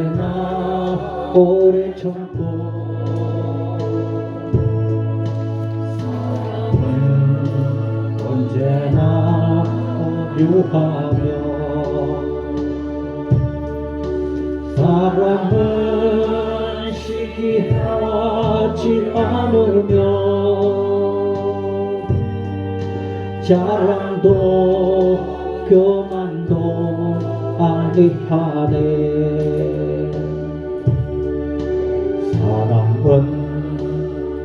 언제나 오래 참고 사랑은 언제나 오류하며 사랑은 시기하지 않으며 자랑도 교만도 아니하네. 사랑은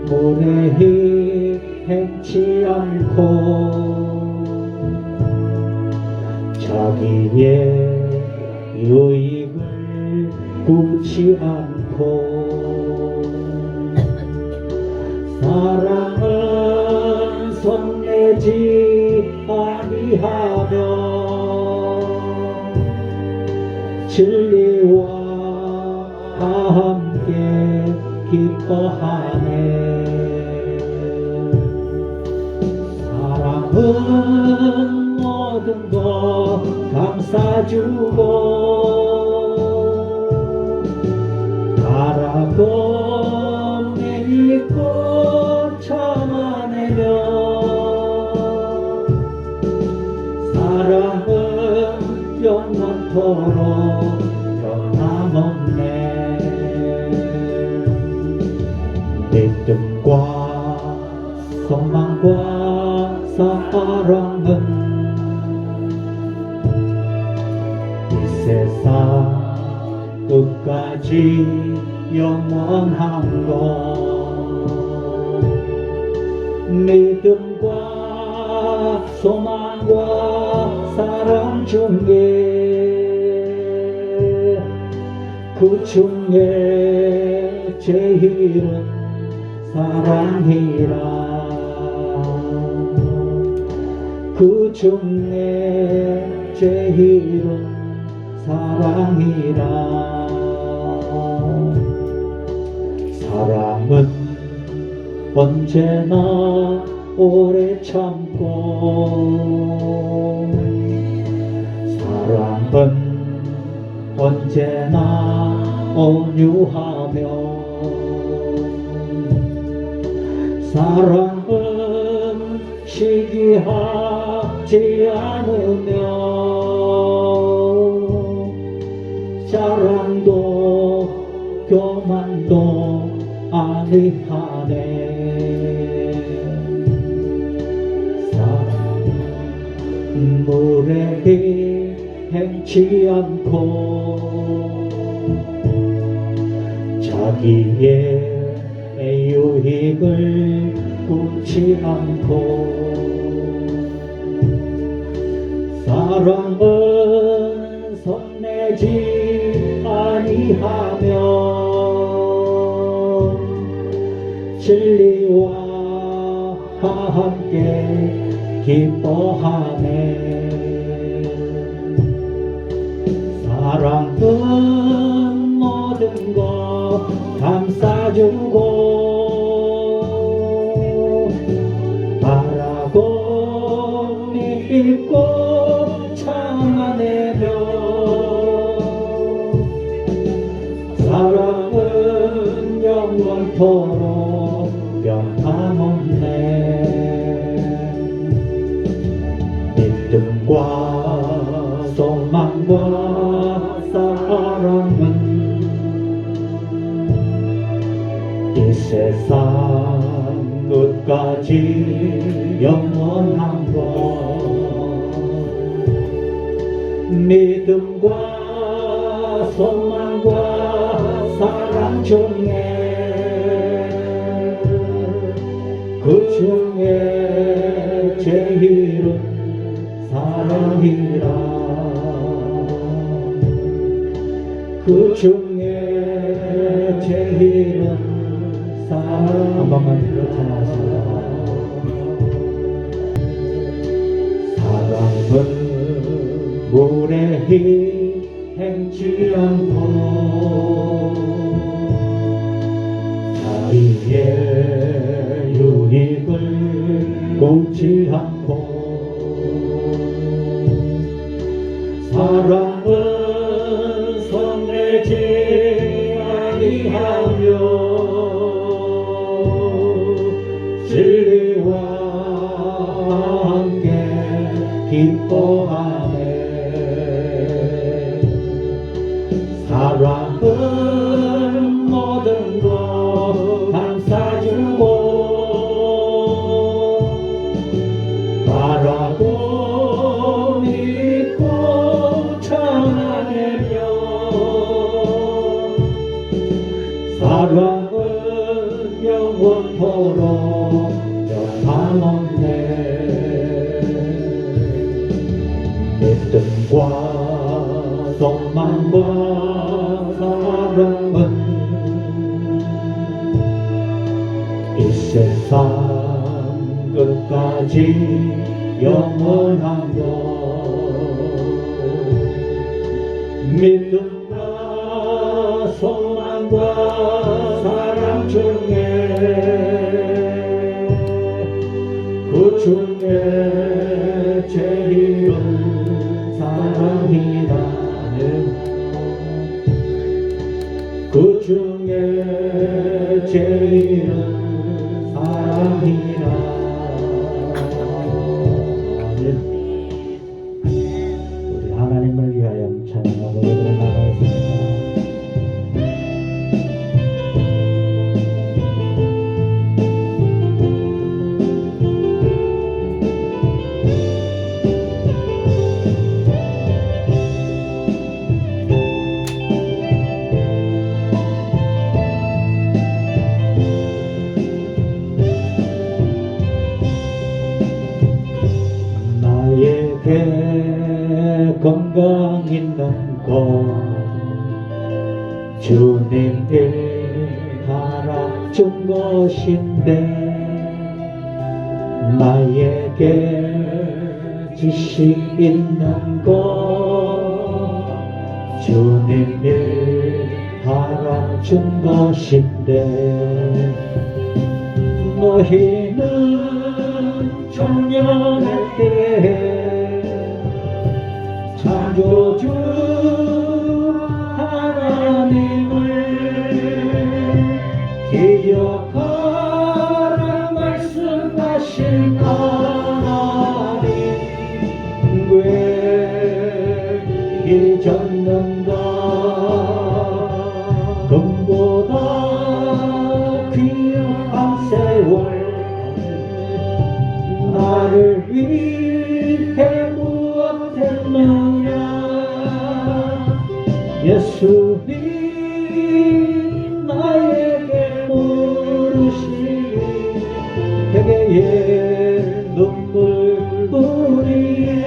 무례히 행치 않고 자기의 유익을 굳지 않고 사랑은 성내지 아니하며 진리와 함께 기뻐하네. 사랑은 모든 것 감싸주고 바라고 믿고 참아내며 사랑은 영원토록 변함없네. 믿음과 소망과 사랑은 이 세상 끝까지 영원한 것. 믿음과 소망과 사랑 중에 그 중에 제일은 사랑이라. 그 중에 제일은 사랑이라. 사랑은 언제나 오래 참고 사랑은 언제나 온유하며 사랑은 시기하지 않으며 자랑도 교만도 아니하네. 사랑은 무례히 행치 않고 자기의 유익을 굳지 않고 사랑은 성내지 아니하며 진리와 함께 기뻐하네. 사랑은 모든 것 감싸주고 바라고 믿고 참아내며 사랑은 영원토록 변함없네. 믿음과 소망과 사랑은 이 세상 끝까지 영원한 것. 믿음과 소망과 사랑 중에 그 중에 제일은 사랑이라. 그 중에 제일은 사랑. 한 번만 찬양하십니다. 사랑은 무례히 행치 않고 자기의 유익을 꼽지 않고 사랑은 성내지 의지하며 진리와 함께 기뻐하네. 사랑은 모든 것 감싸주고 바라고 믿고 전하며 사랑은 영원토록 변함없네. 믿음과 소망과 사랑은 이 세상 끝까지 영원한 것. 믿음과 소망과 사랑 중에 그 중에 제일은 사랑이라는 그 중에 제일은 사랑이라. 우리 하나님을 위하여 찬양하고 예배를 나가겠습니다. 나에게 건강 있는 것 주님께 하라 준 것인데 나에게 지식 있는 것 주님이 하라 준 것인데 너희는 청년할 때에 창조주 하나님을 기억하라 말씀하신 하나님 왜 잊었는가. 금보다 귀한 세월 나를 위해 무엇했느냐. 예수님 나에게 물으시니 베개에 눈물 뿌리에.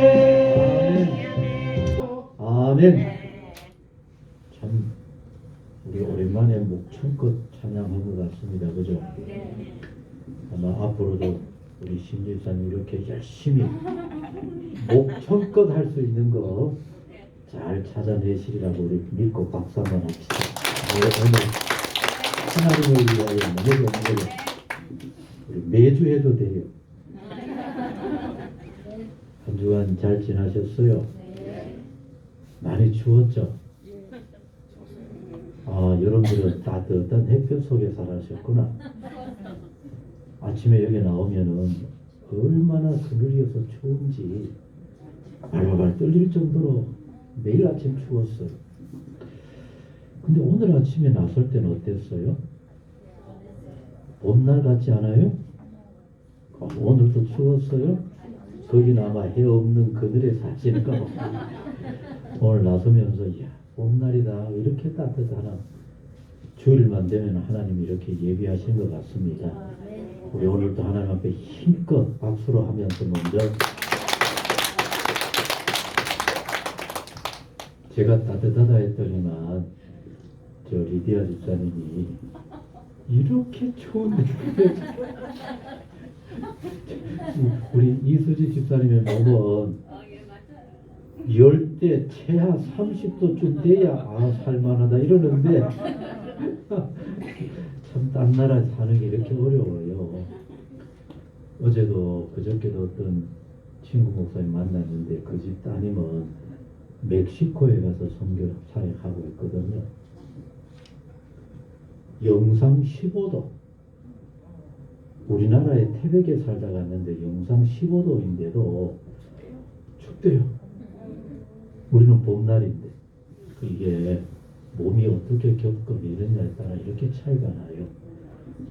아멘. 참 우리 오랜만에 목청껏 찬양한 것 같습니다. 그죠? 아마 앞으로도 우리 심지사님 이렇게 열심히 목청껏 할 수 있는 거 잘 찾아내시리라고 우리 믿고 박수 한번 합시다. 오늘 하나님을 위하여 너무 좋은 우리 매주 해도 돼요. 한 주간 잘 지나셨어요? 많이 추웠죠? 아, 여러분들은 따뜻한 햇볕 속에 살아셨구나. 아침에 여기 나오면은 얼마나 그늘이어서 추운지 발발발 떨릴 정도로 매일 아침 추웠어요. 근데 오늘 아침에 나설 때는 어땠어요? 봄날 같지 않아요? 오늘도 추웠어요? 거기는 아마 해 없는 그늘에 사시는가 봐. 오늘 나서면서 야 봄날이다 이렇게 따뜻하나. 주일만 되면 하나님이 이렇게 예비하신 것 같습니다. 우리 오늘도 하나님 앞에 힘껏 박수로 하면서 먼저 제가 따뜻하다 했더니만 저 리디아 집사님이 이렇게 추운데 우리 이수지 집사님의 몸은 열대 최하 30도쯤 돼야 살만하다 이러는데 참 딴 나라 사는 게 이렇게 어려워요. 어제도 그저께도 어떤 친구 목사님 만났는데 그 집 따님은 멕시코에 가서 선교 사역하고 있거든요. 영상 15도. 우리나라에 태백에 살다 갔는데 영상 15도인데도 춥대요. 우리는 봄날인데. 이게 몸이 어떻게 겪고 이러냐에 따라 이렇게 차이가 나요.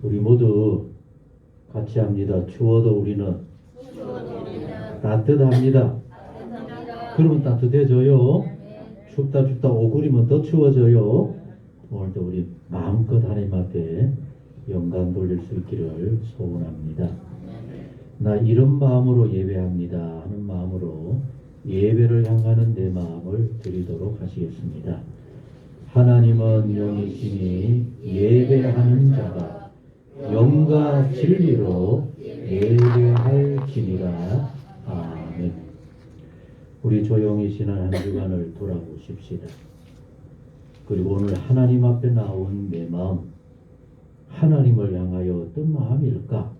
우리 모두 같이 합니다. 추워도 우리는 따뜻합니다. 그러면 따뜻해져요. 춥다 오그리면 더 추워져요. 오늘도 우리 마음껏 하나님 앞에 영광 돌릴 수 있기를 소원합니다. 나 이런 마음으로 예배합니다 하는 마음으로 예배를 향하는 내 마음을 드리도록 하시겠습니다. 하나님은 영이시니 예배하는 자가 영과 진리로 예배할지니라. 아멘. 우리 조용히 지난 한 주간을 돌아보십시다. 그리고 오늘 하나님 앞에 나온 내 마음, 하나님을 향하여 어떤 마음일까?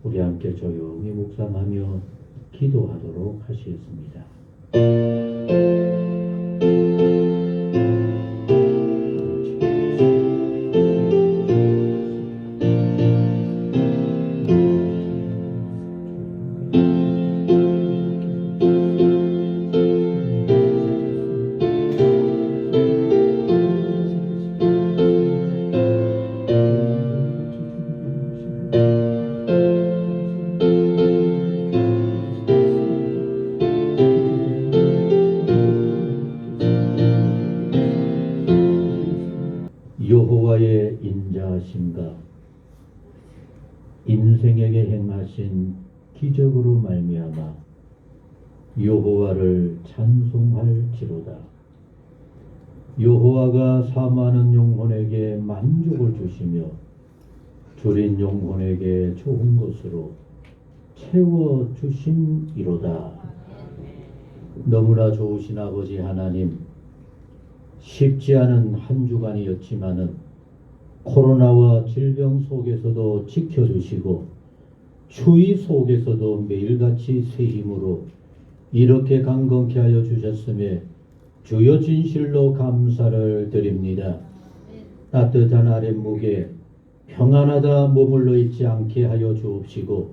우리 함께 조용히 묵상하며 기도하도록 하시겠습니다. 여호와의 인자하심과 인생에게 행하신 기적으로 말미암아 여호와를 찬송할지로다. 여호와가 사모하는 영혼에게 만족을 주시며 줄인 영혼에게 좋은 것으로 채워주심이로다. 너무나 좋으신 아버지 하나님, 쉽지 않은 한 주간이었지만은 코로나와 질병 속에서도 지켜주시고 추위 속에서도 매일같이 새 힘으로 이렇게 강건케 하여 주셨음에 주여 진실로 감사를 드립니다. 따뜻한 아랫목에 평안하다 머물러 있지 않게 하여 주옵시고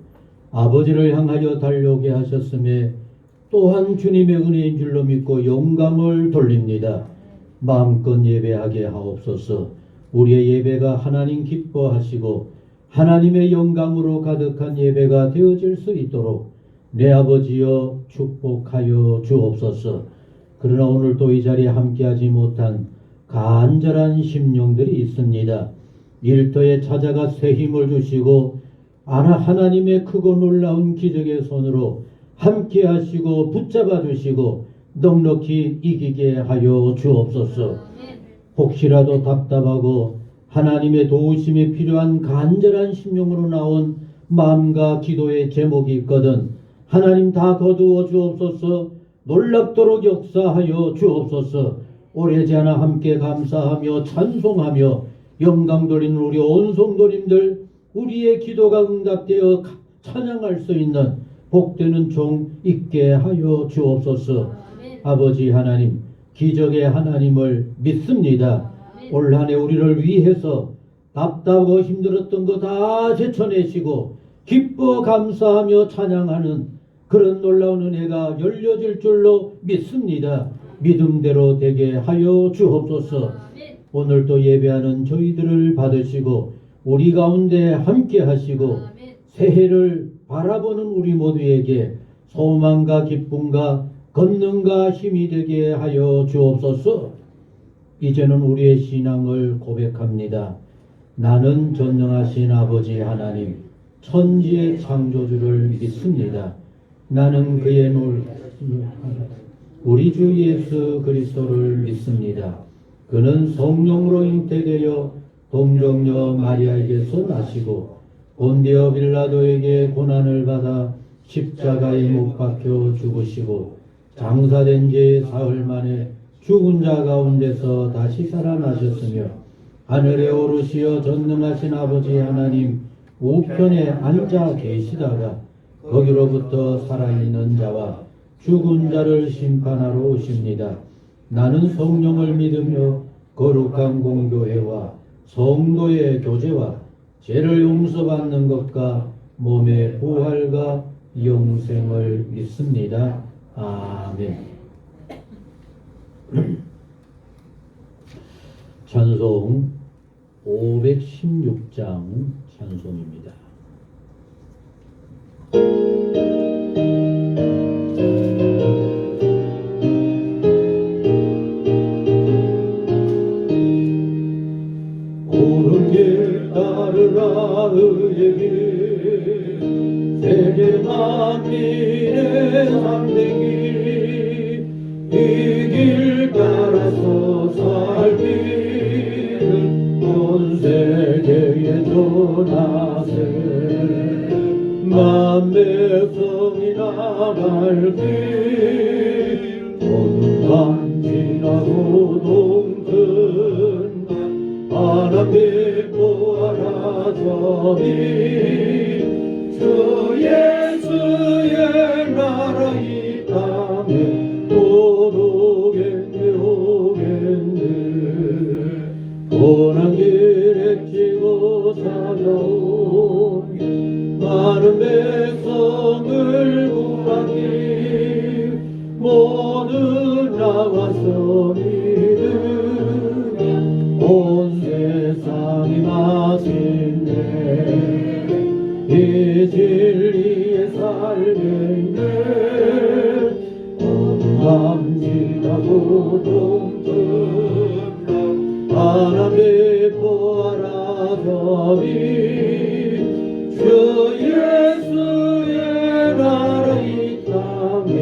아버지를 향하여 달려오게 하셨음에 또한 주님의 은혜인 줄로 믿고 영광을 돌립니다. 마음껏 예배하게 하옵소서. 우리의 예배가 하나님 기뻐하시고 하나님의 영광으로 가득한 예배가 되어질 수 있도록 내 아버지여 축복하여 주옵소서. 그러나 오늘도 이 자리에 함께하지 못한 간절한 심령들이 있습니다. 일터에 찾아가 새 힘을 주시고 하나님의 크고 놀라운 기적의 손으로 함께하시고 붙잡아 주시고 넉넉히 이기게 하여 주옵소서. 혹시라도 답답하고 하나님의 도우심이 필요한 간절한 심령으로 나온 마음과 기도의 제목이 있거든 하나님 다 거두어 주옵소서. 놀랍도록 역사하여 주옵소서. 오래지 않아 함께 감사하며 찬송하며 영광 돌리는 우리 온 성도님들, 우리의 기도가 응답되어 찬양할 수 있는 복되는 종 있게 하여 주옵소서. 아버지 하나님, 기적의 하나님을 믿습니다. 올 한 해 우리를 위해서 답답하고 힘들었던 거 다 제쳐내시고 기뻐 감사하며 찬양하는 그런 놀라운 은혜가 열려질 줄로 믿습니다. 믿음대로 되게 하여 주옵소서. 오늘도 예배하는 저희들을 받으시고 우리 가운데 함께 하시고 새해를 바라보는 우리 모두에게 소망과 기쁨과 권능과 힘이 되게 하여 주옵소서. 이제는 우리의 신앙을 고백합니다. 나는 전능하신 아버지 하나님, 천지의 창조주를 믿습니다. 나는 그의 우리 주 예수 그리스도를 믿습니다. 그는 성령으로 잉태되어 동정녀 마리아에게서 나시고 본디오 빌라도에게 고난을 받아 십자가에 못 박혀 죽으시고 장사된 지 사흘 만에 죽은 자 가운데서 다시 살아나셨으며 하늘에 오르시어 전능하신 아버지 하나님 우편에 앉아 계시다가 거기로부터 살아있는 자와 죽은 자를 심판하러 오십니다. 나는 성령을 믿으며 거룩한 공교회와 성도의 교제와 죄를 용서받는 것과 몸의 부활과 영생을 믿습니다. 아멘. 찬송 516장 찬송입니다. 옳은 길 따르라 의의 길 세계 만민의 참된 길 이 길 따라서 살 길을 온 세계에 전하세 만백성이 나갈 길 어둠 밤 지나고 동큰 하나님 보아라 저리 주 예수의 나라 이 땅에 곧 오겠네 오겠네 고난 길에 치고 찾아온 많은 백성을 구하기 모두 나와서 믿으며 온 세상이 마침내 이 진리에 살겠네 어둠 밤 지나고 동큰 하나님 보아라 저리 주 예수의 나라 이 땅에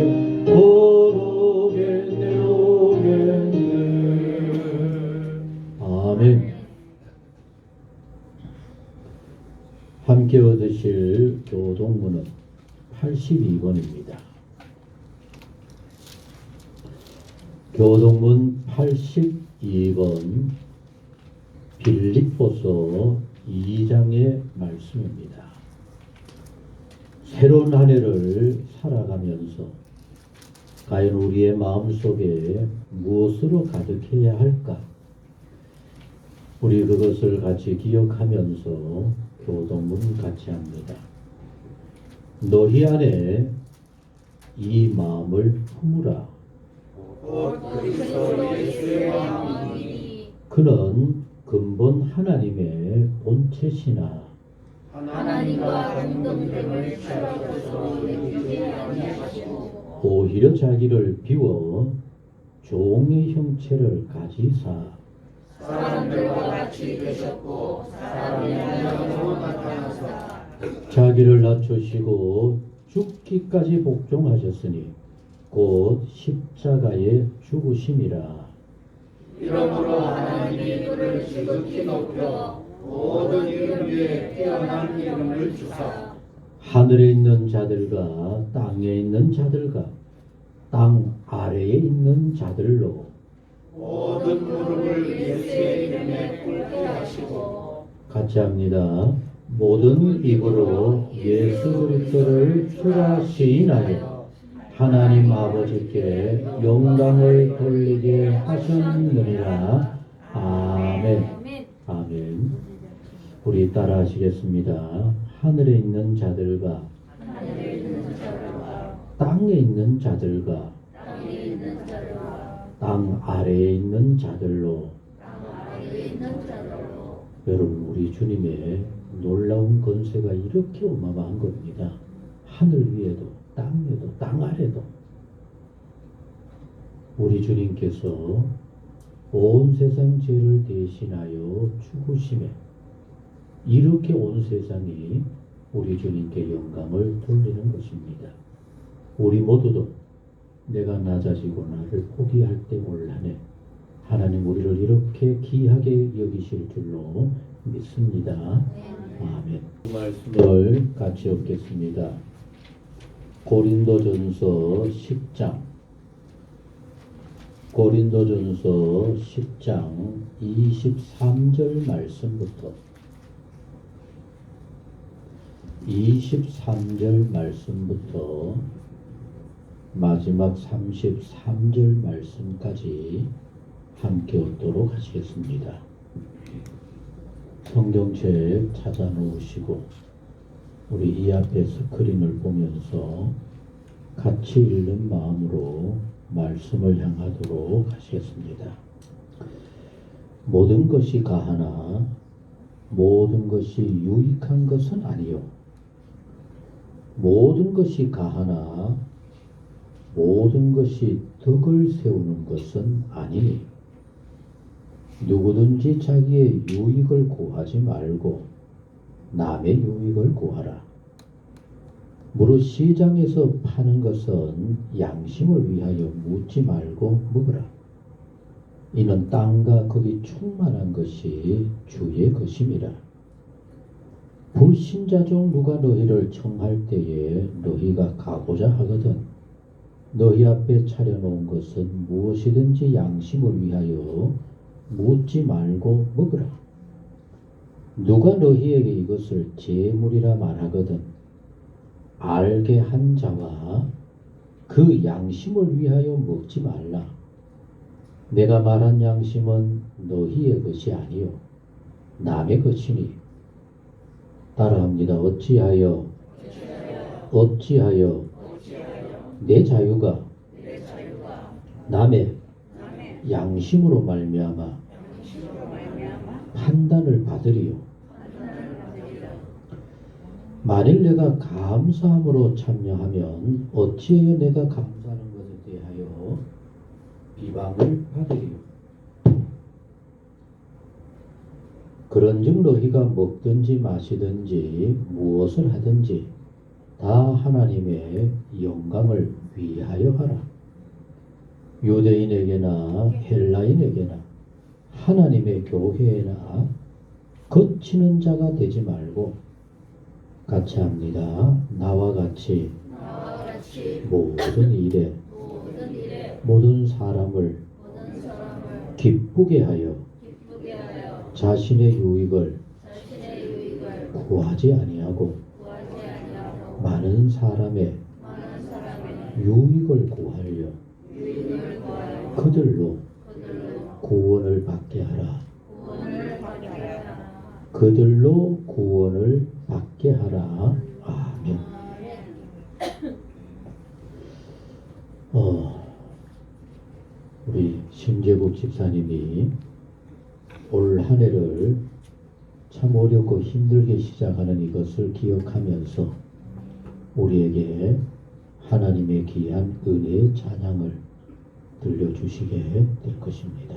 곧 오겠네 오겠네. 아멘. 함께 얻으실 교동문은 82번입니다. 교동문 82번 빌립보서 2장의 말씀입니다. 새로운 한 해를 살아가면서 과연 우리의 마음속에 무엇으로 가득해야 할까? 우리 그것을 같이 기억하면서 교동문 같이 합니다. 너희 안에 이 마음을 품으라. 그는 근본 하나님의 본체시나 하나님과 공동됨을 채워줘서 느끼지 아니하시고 오히려 자기를 비워 종의 형체를 가지사 사람들과 같이 되셨고 사람의 모양으로 나타나사 자기를 낮추시고 죽기까지 복종하셨으니 곧 십자가에 죽으심이라. 이러므로 하나님이 그를 지극히 높여 모든 이름 위에 뛰어난 이름을 주사 하늘에 있는 자들과 땅에 있는 자들과 땅 아래에 있는 자들로 모든 무릎을 예수의 이름에 꿇게 하시고 같이 합니다. 모든 입으로 예수 그리스도를 주라 시인하여 하나님 아버지께 영광을 돌리게 하셨느니라. 아멘. 아멘. 우리 따라 하시겠습니다. 하늘에 있는 자들과 땅에 있는 자들과 땅 아래에 있는 자들로 여러분 우리 주님의 놀라운 권세가 이렇게 어마어마한 겁니다. 하늘 위에도 땅 위에도 땅 아래도 우리 주님께서 온 세상 죄를 대신하여 죽으심에 이렇게 온 세상이 우리 주님께 영광을 돌리는 것입니다. 우리 모두도 내가 낮아지고 나를 포기할 때 올라네 하나님 우리를 이렇게 귀하게 여기실 줄로 믿습니다. 아멘. 그 말씀을 같이 읽겠습니다. 고린도전서 10장 고린도전서 10장 23절 말씀부터 23절 말씀부터 마지막 33절 말씀까지 함께 읽도록 하시겠습니다. 성경책 찾아 놓으시고 우리 이 앞에 스크린을 보면서 같이 읽는 마음으로 말씀을 향하도록 하시겠습니다. 모든 것이 가하나 모든 것이 유익한 것은 아니요. 모든 것이 가하나 모든 것이 덕을 세우는 것은 아니니 누구든지 자기의 유익을 구하지 말고 남의 유익을 구하라. 무릇 시장에서 파는 것은 양심을 위하여 묻지 말고 먹으라. 이는 땅과 거기 충만한 것이 주의 것임이라. 불신자 중 누가 너희를 청할 때에 너희가 가고자 하거든 너희 앞에 차려놓은 것은 무엇이든지 양심을 위하여 묻지 말고 먹으라. 누가 너희에게 이것을 재물이라 말하거든 알게 한 자와 그 양심을 위하여 먹지 말라. 내가 말한 양심은 너희의 것이 아니요 남의 것이니. 따라합니다. 어찌하여 내 자유가 남의 양심으로 말미암아 판단을 받으리요. 만일 내가 감사함으로 참여하면 어찌하여 내가 감사하는 것에 대하여 비방을 받으리요. 그런즉 너희가 먹든지 마시든지 무엇을 하든지 다 하나님의 영광을 위하여 하라. 유대인에게나 헬라인에게나 하나님의 교회에나 거치는 자가 되지 말고 같이 합니다. 나와 같이 모든 일에 모든 사람을 기쁘게 하여 자신의 유익을 구하지 아니하고 많은 사람의 유익을 구하려 그들로 구원을 받게 하라. 그들로 구원을 받게 하라. 아멘. 우리 심재국 집사님이 올 한 해를 참 어렵고 힘들게 시작하는 이것을 기억하면서 우리에게 하나님의 귀한 은혜의 찬양을 들려주시게 될 것입니다.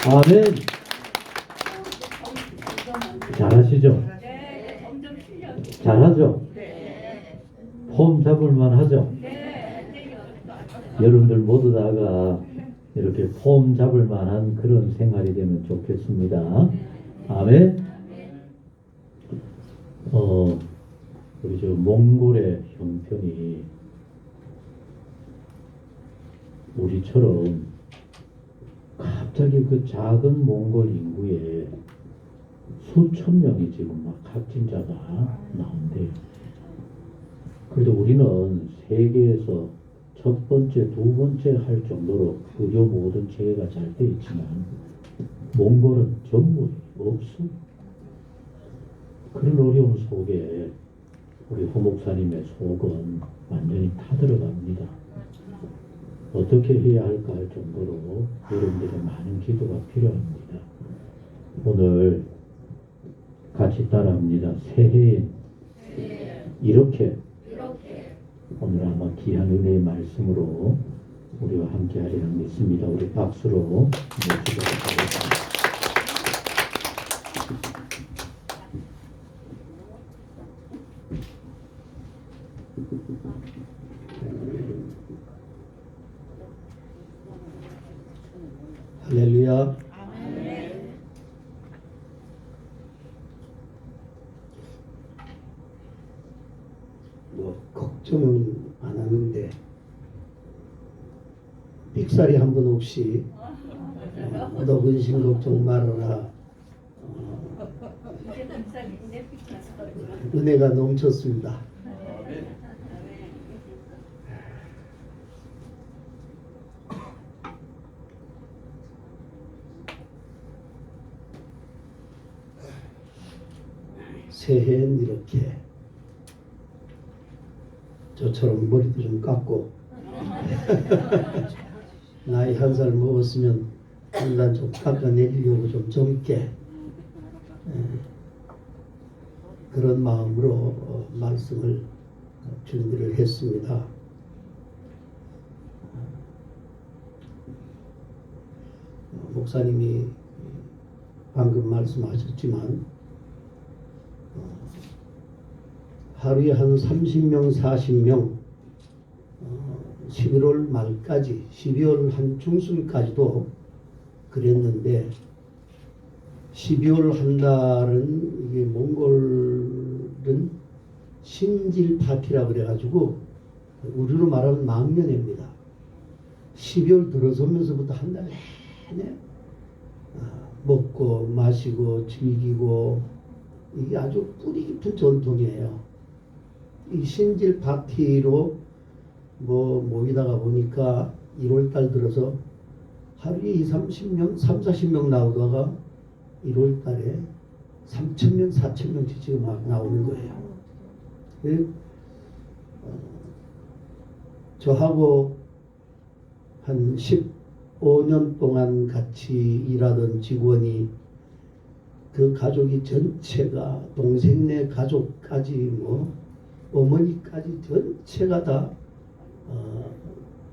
아멘. 잘하시죠? 잘하죠? 폼 잡을만 하죠? 여러분들 모두 다가 이렇게 폼 잡을만한 그런 생활이 되면 좋겠습니다. 아멘. 우리 저 몽골의 형편이 우리처럼 갑자기 그 작은 몽골 인구에 수천 명이 지금 막 확진자가 나온대요. 그래도 우리는 세계에서 첫 번째, 두 번째 할 정도로 의료 모든 체계가 잘 돼 있지만 몽골은 전부 없어. 그런 어려움 속에 우리 허 목사님의 속은 완전히 타들어갑니다. 어떻게 해야 할까 할 정도로 여러분들의 많은 기도가 필요합니다. 오늘 같이 따라합니다. 새해엔 이렇게 오늘 아마 귀한 은혜의 말씀으로 우리와 함께 하리라 믿습니다. 우리 박수로 모시도록 하겠습니다. 할렐루야. 뭐 걱정은 안 하는데 삑사리 한 번 없이 너 근심 걱정 말아라. 은혜가 넘쳤습니다. 새해엔 이렇게 저처럼 머리도 좀 깎고 나이 한 살 먹었으면 한단 좀 깎아내리려고 좀 젊게 그런 마음으로 말씀을 준비를 했습니다. 목사님이 방금 말씀하셨지만 하루에 한 30명, 40명 11월 말까지 12월 한 중순까지도 그랬는데 12월 한 달은 이게 몽골은 신질 파티라 그래가지고 우리로 말하면 망년입니다. 12월 들어서면서부터 한 달 내내 먹고 마시고 즐기고 이게 아주 뿌리 깊은 전통이에요. 이 신질 파티로 모이다가 보니까 1월달 들어서 하루에 30명, 40명 나오다가 1월달에 3,000명, 4,000명씩 지금 막 나오는 거예요. 저하고 한 15년 동안 같이 일하던 직원이 그 가족이 전체가 동생네 가족까지 어머니까지 전체가 다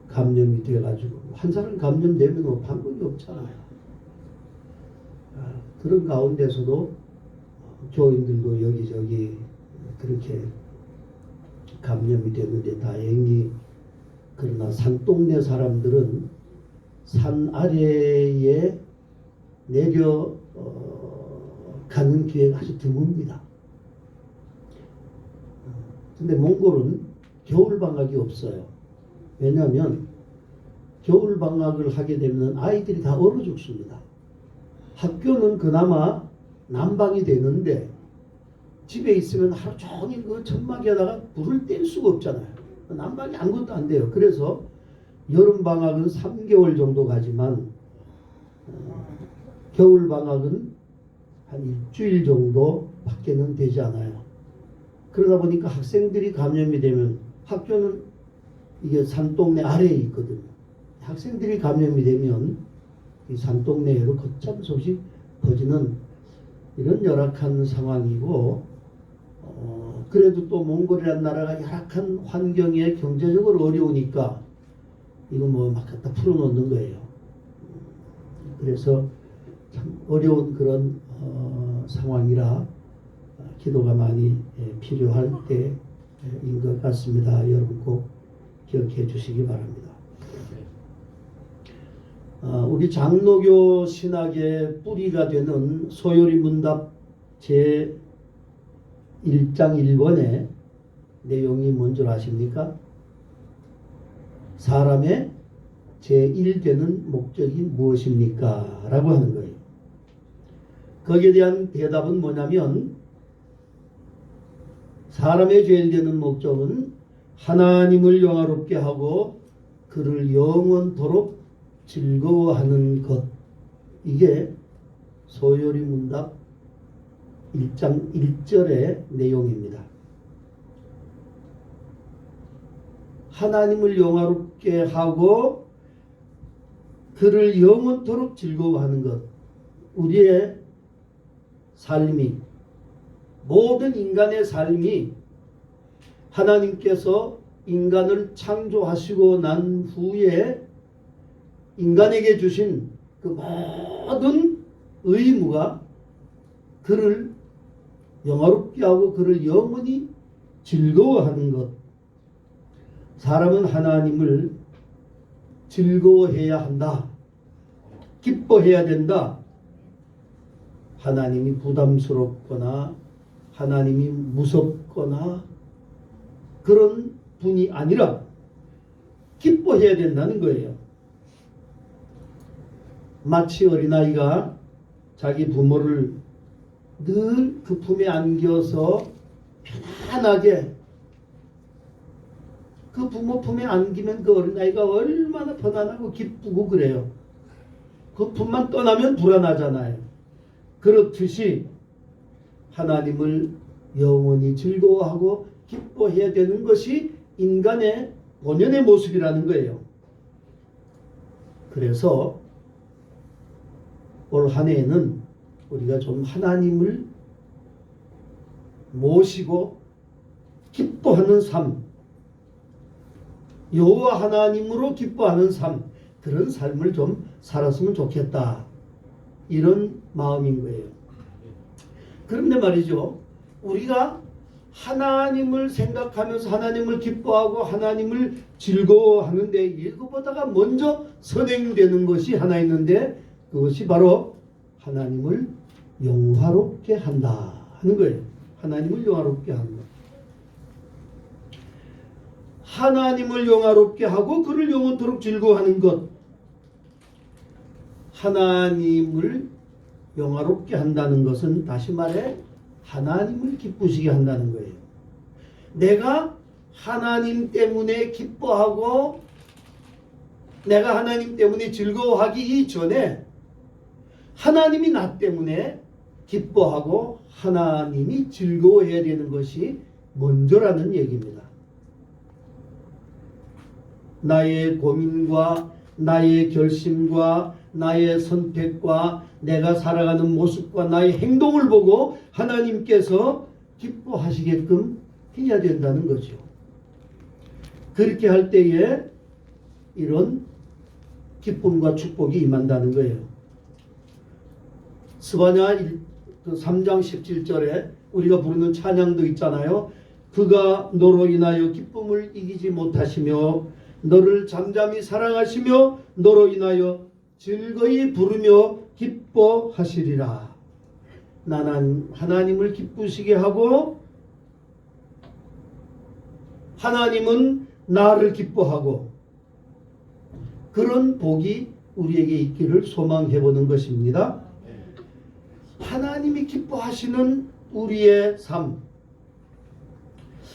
감염이 돼가지고 한 사람 감염되면 방법이 없잖아요. 그런 가운데서도 교인들도 여기저기 그렇게 감염이 되는데 다행히 그러나 산동네 사람들은 산 아래에 내려 가는 기회가 아주 드뭅니다. 근데 몽골은 겨울방학이 없어요. 왜냐하면 겨울방학을 하게 되면 아이들이 다 얼어 죽습니다. 학교는 그나마 난방이 되는데 집에 있으면 하루 종일 그 천막에다가 불을 뗄 수가 없잖아요. 난방이 아무것도 안 돼요. 그래서 여름방학은 3개월 정도 가지만 겨울방학은 한 일주일 정도 밖에는 되지 않아요. 그러다 보니까 학생들이 감염이 되면 학교는 이게 산동네 아래에 있거든요. 학생들이 감염이 되면 이 산동네로 걷잡 소식 퍼지는 이런 열악한 상황이고 그래도 또 몽골이라는 나라가 열악한 환경에 경제적으로 어려우니까 이거 막 갖다 풀어놓는 거예요. 그래서 참 어려운 그런 상황이라 기도가 많이 필요할 때인 것 같습니다. 여러분 꼭 기억해 주시기 바랍니다. 우리 장로교 신학의 뿌리가 되는 소요리 문답 제 1장 1번의 내용이 뭔 줄 아십니까? 사람의 제1되는 목적이 무엇입니까? 라고 하는 거예요. 거기에 대한 대답은 뭐냐면 사람의 제1되는 목적은 하나님을 영화롭게 하고 그를 영원토록 즐거워하는 것. 이게 소요리 문답 1장 1절의 내용입니다. 하나님을 영화롭게 하고 그를 영원토록 즐거워하는 것. 우리의 삶이, 모든 인간의 삶이 하나님께서 인간을 창조하시고 난 후에 인간에게 주신 그 모든 의무가 그를 영화롭게 하고 그를 영원히 즐거워하는 것. 사람은 하나님을 즐거워해야 한다. 기뻐해야 된다. 하나님이 부담스럽거나 하나님이 무섭거나 그런 분이 아니라 기뻐해야 된다는 거예요. 마치 어린아이가 자기 부모를 늘 그 품에 안겨서 편안하게 그 부모 품에 안기면 그 어린아이가 얼마나 편안하고 기쁘고 그래요. 그 품만 떠나면 불안하잖아요. 그렇듯이 하나님을 영원히 즐거워하고 기뻐해야 되는 것이 인간의 본연의 모습이라는 거예요. 그래서 올 한 해에는 우리가 좀 하나님을 모시고 기뻐하는 삶, 여호와 하나님으로 기뻐하는 삶, 그런 삶을 좀 살았으면 좋겠다. 이런 마음인 거예요. 그런데 말이죠. 우리가 하나님을 생각하면서 하나님을 기뻐하고 하나님을 즐거워하는데 이거보다가 먼저 선행되는 것이 하나 있는데 그것이 바로 하나님을 영화롭게 한다 하는 거예요. 하나님을 영화롭게 하는 것. 하나님을 영화롭게 하고 그를 영원토록 즐거워하는 것. 하나님을 영화롭게 한다는 것은 다시 말해 하나님을 기쁘시게 한다는 거예요. 내가 하나님 때문에 기뻐하고 내가 하나님 때문에 즐거워하기 이전에 하나님이 나 때문에 기뻐하고 하나님이 즐거워해야 되는 것이 먼저라는 얘기입니다. 나의 고민과 나의 결심과 나의 선택과 내가 살아가는 모습과 나의 행동을 보고 하나님께서 기뻐하시게끔 해야 된다는 거죠. 그렇게 할 때에 이런 기쁨과 축복이 임한다는 거예요. 스바냐 3장 17절에 우리가 부르는 찬양도 있잖아요. 그가 너로 인하여 기쁨을 이기지 못하시며 너를 잠잠히 사랑하시며 너로 인하여 즐거이 부르며 기뻐하시리라. 나는 하나님을 기쁘시게 하고 하나님은 나를 기뻐하고 그런 복이 우리에게 있기를 소망해보는 것입니다. 하나님이 기뻐하시는 우리의 삶,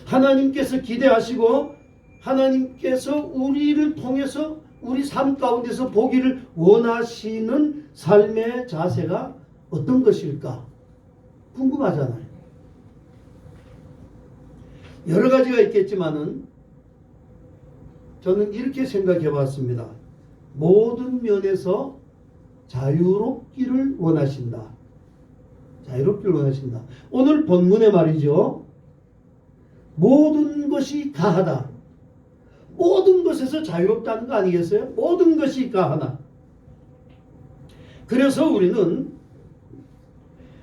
하나님께서 기대하시고 하나님께서 우리를 통해서 우리 삶 가운데서 보기를 원하시는 삶의 자세가 어떤 것일까 궁금하잖아요. 여러 가지가 있겠지만은 저는 이렇게 생각해 봤습니다. 모든 면에서 자유롭기를 원하신다. 자유롭기를 원하신다. 오늘 본문에 말이죠. 모든 것이 가하다. 모든 것에서 자유롭다는 거 아니겠어요? 모든 것이 가하나. 그래서 우리는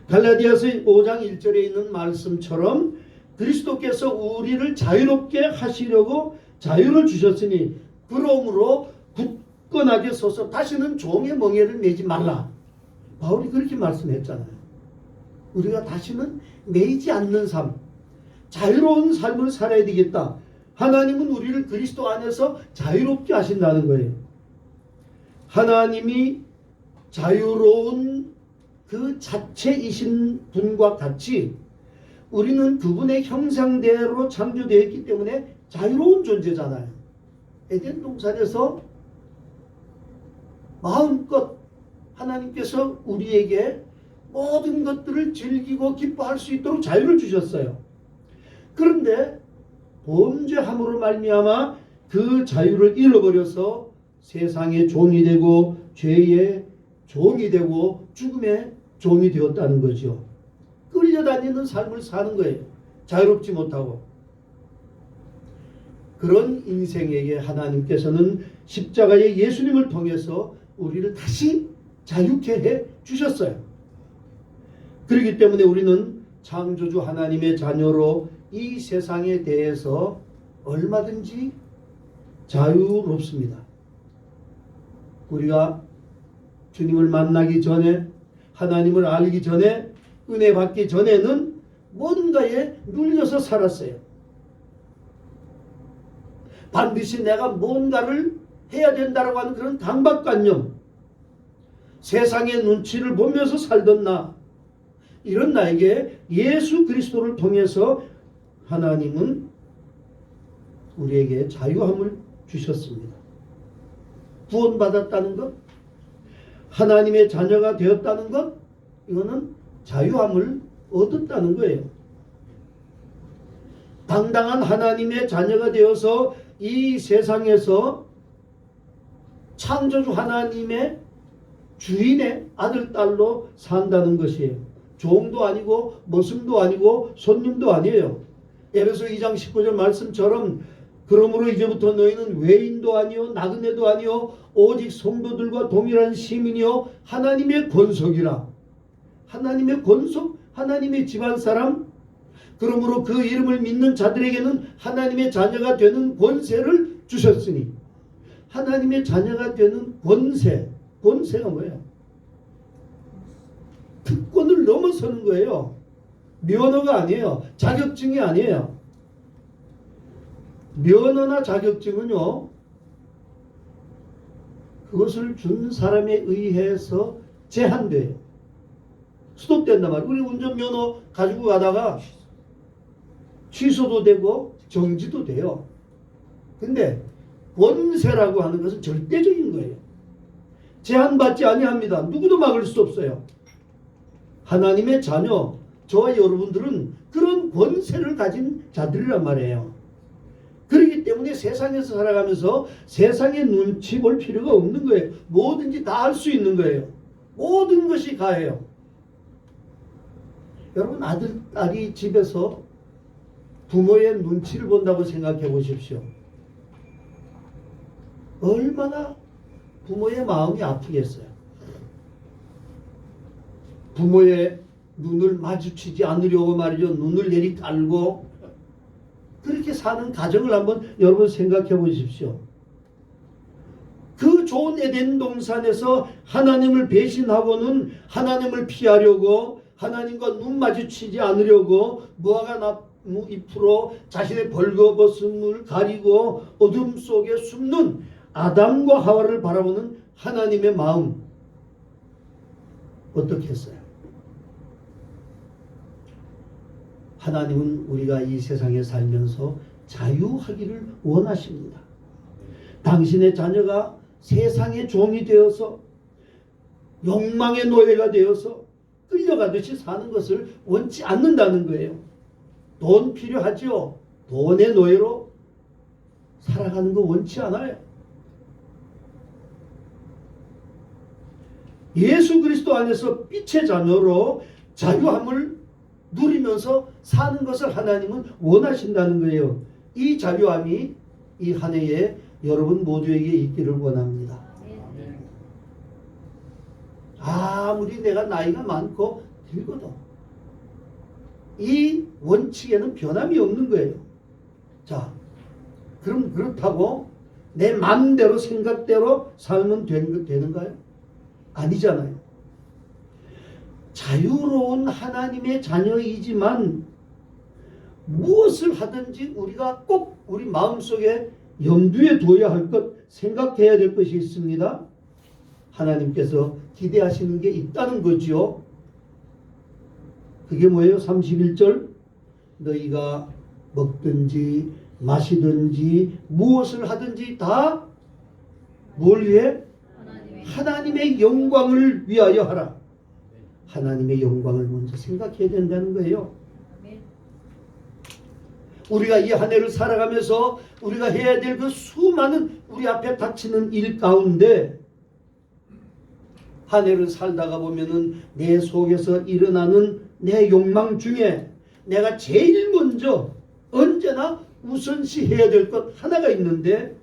갈라디아서 5장 1절에 있는 말씀처럼 그리스도께서 우리를 자유롭게 하시려고 자유를 주셨으니 그러므로 굳건하게 서서 다시는 종의 멍에를 매지 말라. 바울이 그렇게 말씀했잖아요. 우리가 다시는 매이지 않는 삶, 자유로운 삶을 살아야 되겠다. 하나님은 우리를 그리스도 안에서 자유롭게 하신다는 거예요. 하나님이 자유로운 그 자체이신 분과 같이 우리는 그분의 형상대로 창조되어 있기 때문에 자유로운 존재잖아요. 에덴 동산에서 마음껏 하나님께서 우리에게 모든 것들을 즐기고 기뻐할 수 있도록 자유를 주셨어요. 그런데 범죄함으로 말미암아 그 자유를 잃어버려서 세상의 종이 되고 죄의 종이 되고 죽음의 종이 되었다는 거죠. 끌려다니는 삶을 사는 거예요. 자유롭지 못하고. 그런 인생에게 하나님께서는 십자가의 예수님을 통해서 우리를 다시 자유케 해 주셨어요. 그렇기 때문에 우리는 창조주 하나님의 자녀로 이 세상에 대해서 얼마든지 자유롭습니다. 우리가 주님을 만나기 전에, 하나님을 알기 전에, 은혜 받기 전에는 뭔가에 눌려서 살았어요. 반드시 내가 뭔가를 해야 된다고 하는 그런 강박관념, 세상의 눈치를 보면서 살던 나, 이런 나에게 예수 그리스도를 통해서 하나님은 우리에게 자유함을 주셨습니다. 구원받았다는 것, 하나님의 자녀가 되었다는 것, 이거는 자유함을 얻었다는 거예요. 당당한 하나님의 자녀가 되어서 이 세상에서 창조주 하나님의 주인의 아들, 딸로 산다는 것이에요. 종도 아니고 머슴도 아니고 손님도 아니에요. 에베소 2장 19절 말씀처럼 그러므로 이제부터 너희는 외인도 아니요 나그네도 아니요 오직 성도들과 동일한 시민이요 하나님의 권속이라. 하나님의 권속, 하나님의 집안 사람. 그러므로 그 이름을 믿는 자들에게는 하나님의 자녀가 되는 권세를 주셨으니. 하나님의 자녀가 되는 권세. 권세가 뭐예요? 특권을 넘어서는 거예요. 면허가 아니에요. 자격증이 아니에요. 면허나 자격증은요, 그것을 준 사람에 의해서 제한돼요. 스톱된단 말이에요. 우리 운전면허 가지고 가다가 취소도 되고 정지도 돼요. 근데 권세라고 하는 것은 절대적인 거예요. 제한받지 아니합니다. 누구도 막을 수 없어요. 하나님의 자녀, 저와 여러분들은 그런 권세를 가진 자들이란 말이에요. 그렇기 때문에 세상에서 살아가면서 세상의 눈치 볼 필요가 없는 거예요. 뭐든지 다 할 수 있는 거예요. 모든 것이 가해요. 여러분, 아들, 딸이 집에서 부모의 눈치를 본다고 생각해 보십시오. 얼마나 부모의 마음이 아프겠어요. 부모의 눈을 마주치지 않으려고 말이죠. 눈을 내리깔고 그렇게 사는 가정을 한번 여러분 생각해 보십시오. 그 좋은 에덴 동산에서 하나님을 배신하고는 하나님을 피하려고 하나님과 눈 마주치지 않으려고 무화과 나무 잎으로 자신의 벌거벗음을 가리고 어둠 속에 숨는 아담과 하와를 바라보는 하나님의 마음 어떻게 했어요? 하나님은 우리가 이 세상에 살면서 자유하기를 원하십니다. 당신의 자녀가 세상의 종이 되어서 욕망의 노예가 되어서 끌려가듯이 사는 것을 원치 않는다는 거예요. 돈 필요하죠? 돈의 노예로 살아가는 거 원치 않아요. 예수 그리스도 안에서 빛의 자녀로 자유함을 누리면서 사는 것을 하나님은 원하신다는 거예요. 이 자유함이 이 한 해에 여러분 모두에게 있기를 원합니다. 아무리 내가 나이가 많고 들고도 이 원칙에는 변함이 없는 거예요. 자, 그럼 그렇다고 내 마음대로 생각대로 살면 되는가요? 아니잖아요. 자유로운 하나님의 자녀이지만 무엇을 하든지 우리가 꼭 우리 마음속에 염두에 둬야 할 것, 생각해야 될 것이 있습니다. 하나님께서 기대하시는 게 있다는 거죠. 그게 뭐예요? 31절 너희가 먹든지 마시든지 무엇을 하든지 다 뭘 위해? 하나님의 영광을 위하여 하라. 하나님의 영광을 먼저 생각해야 된다는 거예요. 우리가 이 한 해를 살아가면서 우리가 해야 될 그 수많은 우리 앞에 닥치는 일 가운데 한 해를 살다가 보면은 내 속에서 일어나는 내 욕망 중에 내가 제일 먼저 언제나 우선시 해야 될 것 하나가 있는데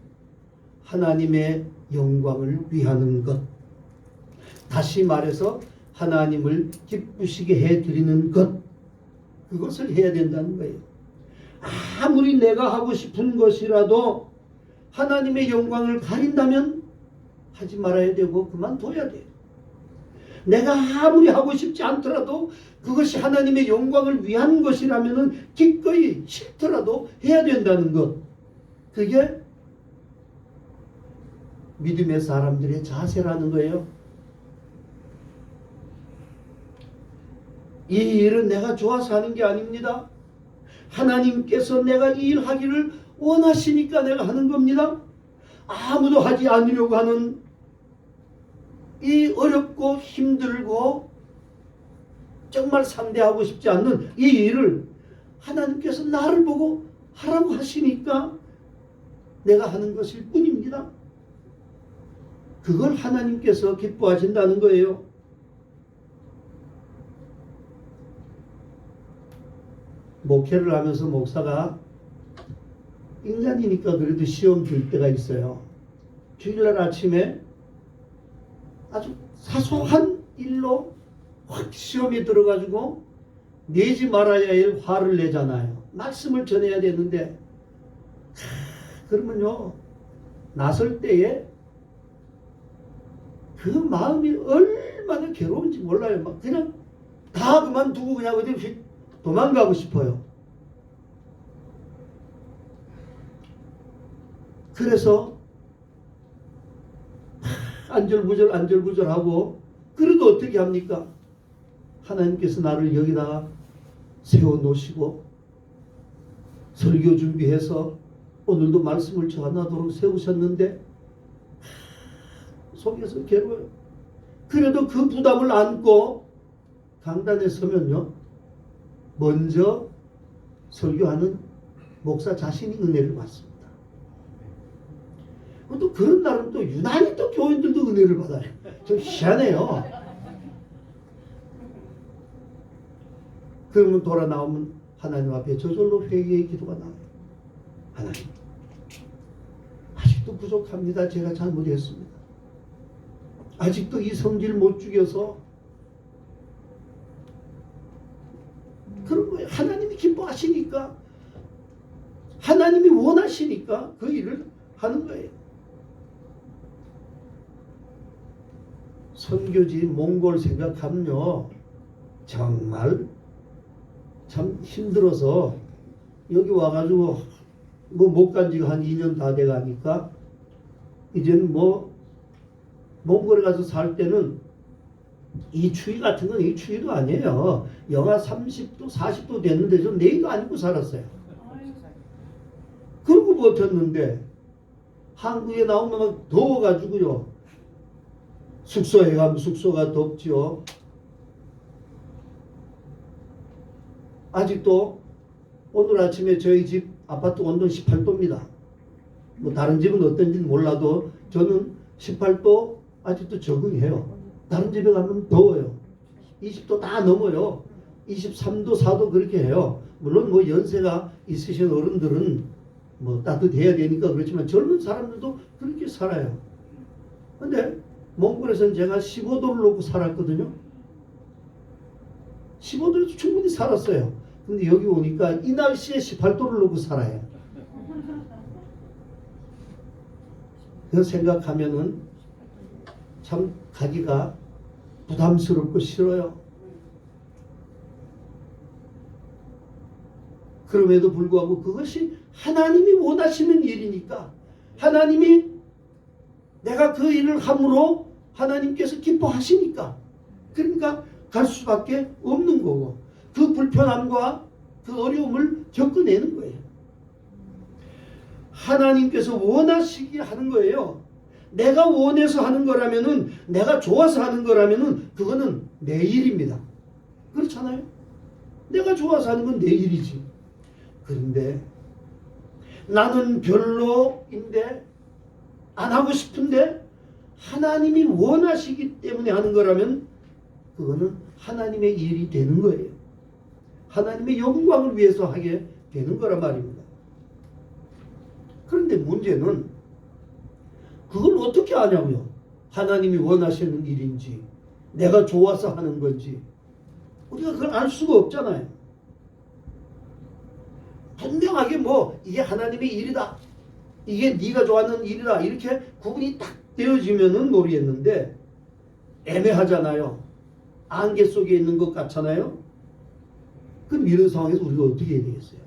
하나님의 영광을 위하는 것. 다시 말해서 하나님을 기쁘시게 해드리는 것. 그것을 해야 된다는 거예요. 아무리 내가 하고 싶은 것이라도 하나님의 영광을 가린다면 하지 말아야 되고 그만둬야 돼요. 내가 아무리 하고 싶지 않더라도 그것이 하나님의 영광을 위한 것이라면 기꺼이 싫더라도 해야 된다는 것. 그게 믿음의 사람들의 자세라는 거예요. 이 일은 내가 좋아서 하는 게 아닙니다. 하나님께서 내가 이 일 하기를 원하시니까 내가 하는 겁니다. 아무도 하지 않으려고 하는 이 어렵고 힘들고 정말 상대하고 싶지 않는 이 일을 하나님께서 나를 보고 하라고 하시니까 내가 하는 것일 뿐입니다. 그걸 하나님께서 기뻐하신다는 거예요. 목회를 하면서 목사가 인간이니까 그래도 시험 줄 때가 있어요. 주일날 아침에 아주 사소한 일로 확 시험에 들어가지고 내지 말아야 할 화를 내잖아요. 말씀을 전해야 되는데 그러면요 나설 때에 그 마음이 얼마나 괴로운지 몰라요. 막 그냥 다 그만두고 그냥 어디 도망가고 싶어요. 그래서 안절부절하고 그래도 어떻게 합니까? 하나님께서 나를 여기다가 세워놓으시고 설교 준비해서 오늘도 말씀을 전하도록 세우셨는데 속에서 괴로워요. 그래도 그 부담을 안고 강단에 서면요 먼저 설교하는 목사 자신이 은혜를 받습니다. 또 그런 날은 또 유난히 또 교인들도 은혜를 받아요. 좀 희한해요. 그러면 돌아 나오면 하나님 앞에 저절로 회개의 기도가 나와요. 하나님 아직도 부족합니다. 제가 잘못했습니다. 아직도 이 성질 못 죽여서 그런 거예요. 하나님이 기뻐하시니까 하나님이 원하시니까 그 일을 하는 거예요. 선교지 몽골 생각하면요 정말 참 힘들어서 여기 와가지고 뭐 못 간 지가 한 2년 다 돼가니까 이제는 뭐 몽골에 가서 살 때는 이 추위 같은 건 이 추위도 아니에요. 영하 30도 40도 됐는데 좀 내일도 안 입고 살았어요. 그러고 버텼는데 한국에 나오면 막 더워가지고요 숙소에 가면 숙소가 덥죠. 아직도 오늘 아침에 저희 집 아파트 온도는 18도입니다. 뭐 다른 집은 어떤지는 몰라도 저는 18도 아직도 적응해요. 다른 집에 가면 더워요. 20도 다 넘어요. 23도 4도 그렇게 해요. 물론 뭐 연세가 있으신 어른들은 뭐 따뜻해야 되니까 그렇지만 젊은 사람들도 그렇게 살아요. 근데 몽골에서는 제가 15도를 놓고 살았거든요. 15도에서 충분히 살았어요. 근데 여기 오니까 이 날씨에 18도를 놓고 살아요. 그래서 생각하면은 참 가기가 부담스럽고 싫어요. 그럼에도 불구하고 그것이 하나님이 원하시는 일이니까 하나님이 내가 그 일을 함으로 하나님께서 기뻐하시니까 그러니까 갈 수밖에 없는 거고 그 불편함과 그 어려움을 겪어내는 거예요. 하나님께서 원하시게 하는 거예요. 내가 원해서 하는 거라면은 내가 좋아서 하는 거라면은 그거는 내 일입니다. 그렇잖아요. 내가 좋아서 하는 건 내 일이지. 그런데 나는 별로인데 안 하고 싶은데 하나님이 원하시기 때문에 하는 거라면 그거는 하나님의 일이 되는 거예요. 하나님의 영광을 위해서 하게 되는 거란 말입니다. 그런데 문제는 그걸 어떻게 아냐고요. 하나님이 원하시는 일인지 내가 좋아서 하는 건지 우리가 그걸 알 수가 없잖아요. 분명하게 뭐 이게 하나님의 일이다, 이게 네가 좋아하는 일이다 이렇게 구분이 딱 되어지면은 모르겠는데 애매하잖아요. 안개 속에 있는 것 같잖아요. 그럼 이런 상황에서 우리가 어떻게 해야 되겠어요?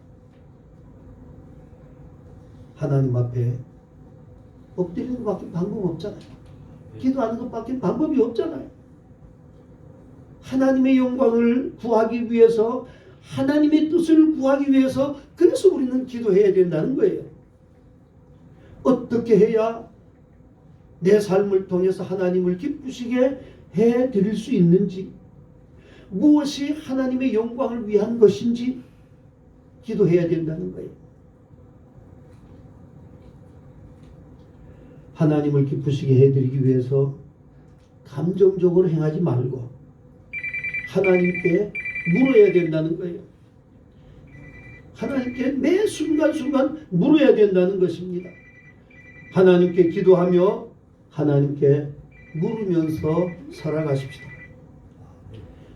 하나님 앞에 엎드리는 것밖에 방법 없잖아요. 기도하는 것밖에 방법이 없잖아요. 하나님의 영광을 구하기 위해서 하나님의 뜻을 구하기 위해서 그래서 우리는 기도해야 된다는 거예요. 어떻게 해야 내 삶을 통해서 하나님을 기쁘시게 해드릴 수 있는지 무엇이 하나님의 영광을 위한 것인지 기도해야 된다는 거예요. 하나님을 기쁘시게 해드리기 위해서 감정적으로 행하지 말고 하나님께 물어야 된다는 거예요. 하나님께 매 순간순간 물어야 된다는 것입니다. 하나님께 기도하며 하나님께 물으면서 살아가십시다.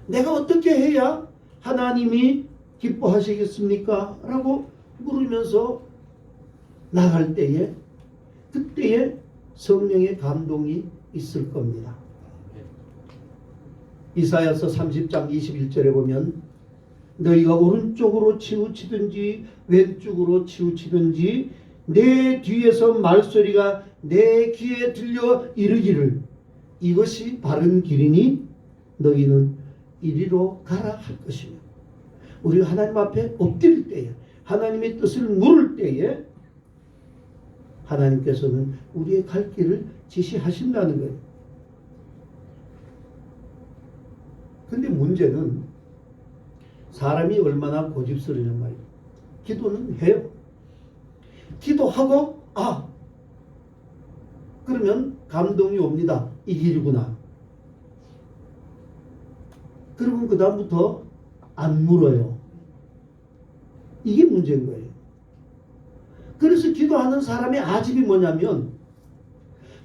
내가 어떻게 해야 하나님이 기뻐하시겠습니까? 라고 물으면서 나갈 때에 그때에 성령의 감동이 있을 겁니다. 이사야서 30장 21절에 보면 너희가 오른쪽으로 치우치든지 왼쪽으로 치우치든지 내 뒤에서 말소리가 내 귀에 들려 이르기를 이것이 바른 길이니 너희는 이리로 가라 할 것이며 우리가 하나님 앞에 엎드릴 때에 하나님의 뜻을 물을 때에 하나님께서는 우리의 갈 길을 지시하신다는 거예요. 근데 문제는 사람이 얼마나 고집스러우냔 말이에요. 기도는 해요. 기도하고 그러면 감동이 옵니다. 이 길이구나. 그러면 그 다음부터 안 물어요. 이게 문제인 거예요. 그래서 기도하는 사람의 아집이 뭐냐면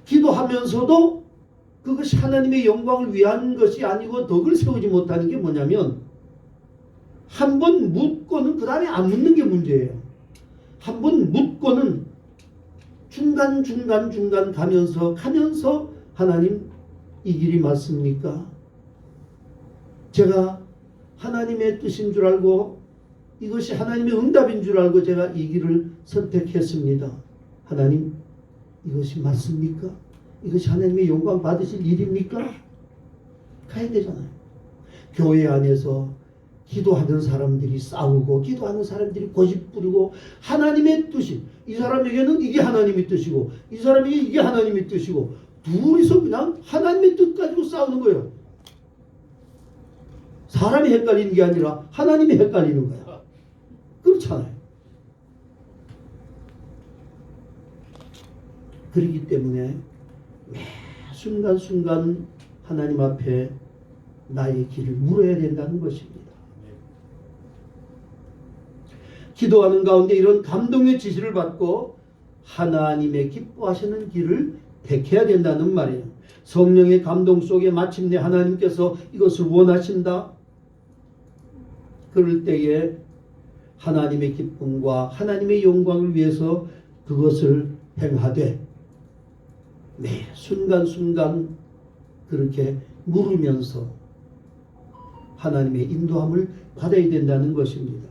기도하면서도 그것이 하나님의 영광을 위한 것이 아니고 덕을 세우지 못하는 게 뭐냐면 한 번 묻고는 그 다음에 안 묻는 게 문제예요. 한 번 묻고는 중간 가면서 하나님 이 길이 맞습니까? 제가 하나님의 뜻인 줄 알고 이것이 하나님의 응답인 줄 알고 제가 이 길을 선택했습니다. 하나님 이것이 맞습니까? 이것이 하나님의 영광 받으실 일입니까? 가야 되잖아요. 교회 안에서 기도하는 사람들이 싸우고 기도하는 사람들이 고집 부리고 하나님의 뜻이 이 사람에게는 이게 하나님의 뜻이고 이 사람에게 이게 하나님의 뜻이고 둘이서 그냥 하나님의 뜻 가지고 싸우는 거예요. 사람이 헷갈리는 게 아니라 하나님이 헷갈리는 거야. 그렇잖아요. 그렇기 때문에 매 순간순간 하나님 앞에 나의 길을 물어야 된다는 것입니다. 기도하는 가운데 이런 감동의 지시를 받고 하나님의 기뻐하시는 길을 택해야 된다는 말이에요. 성령의 감동 속에 마침내 하나님께서 이것을 원하신다. 그럴 때에 하나님의 기쁨과 하나님의 영광을 위해서 그것을 행하되 매 순간순간 그렇게 물으면서 하나님의 인도함을 받아야 된다는 것입니다.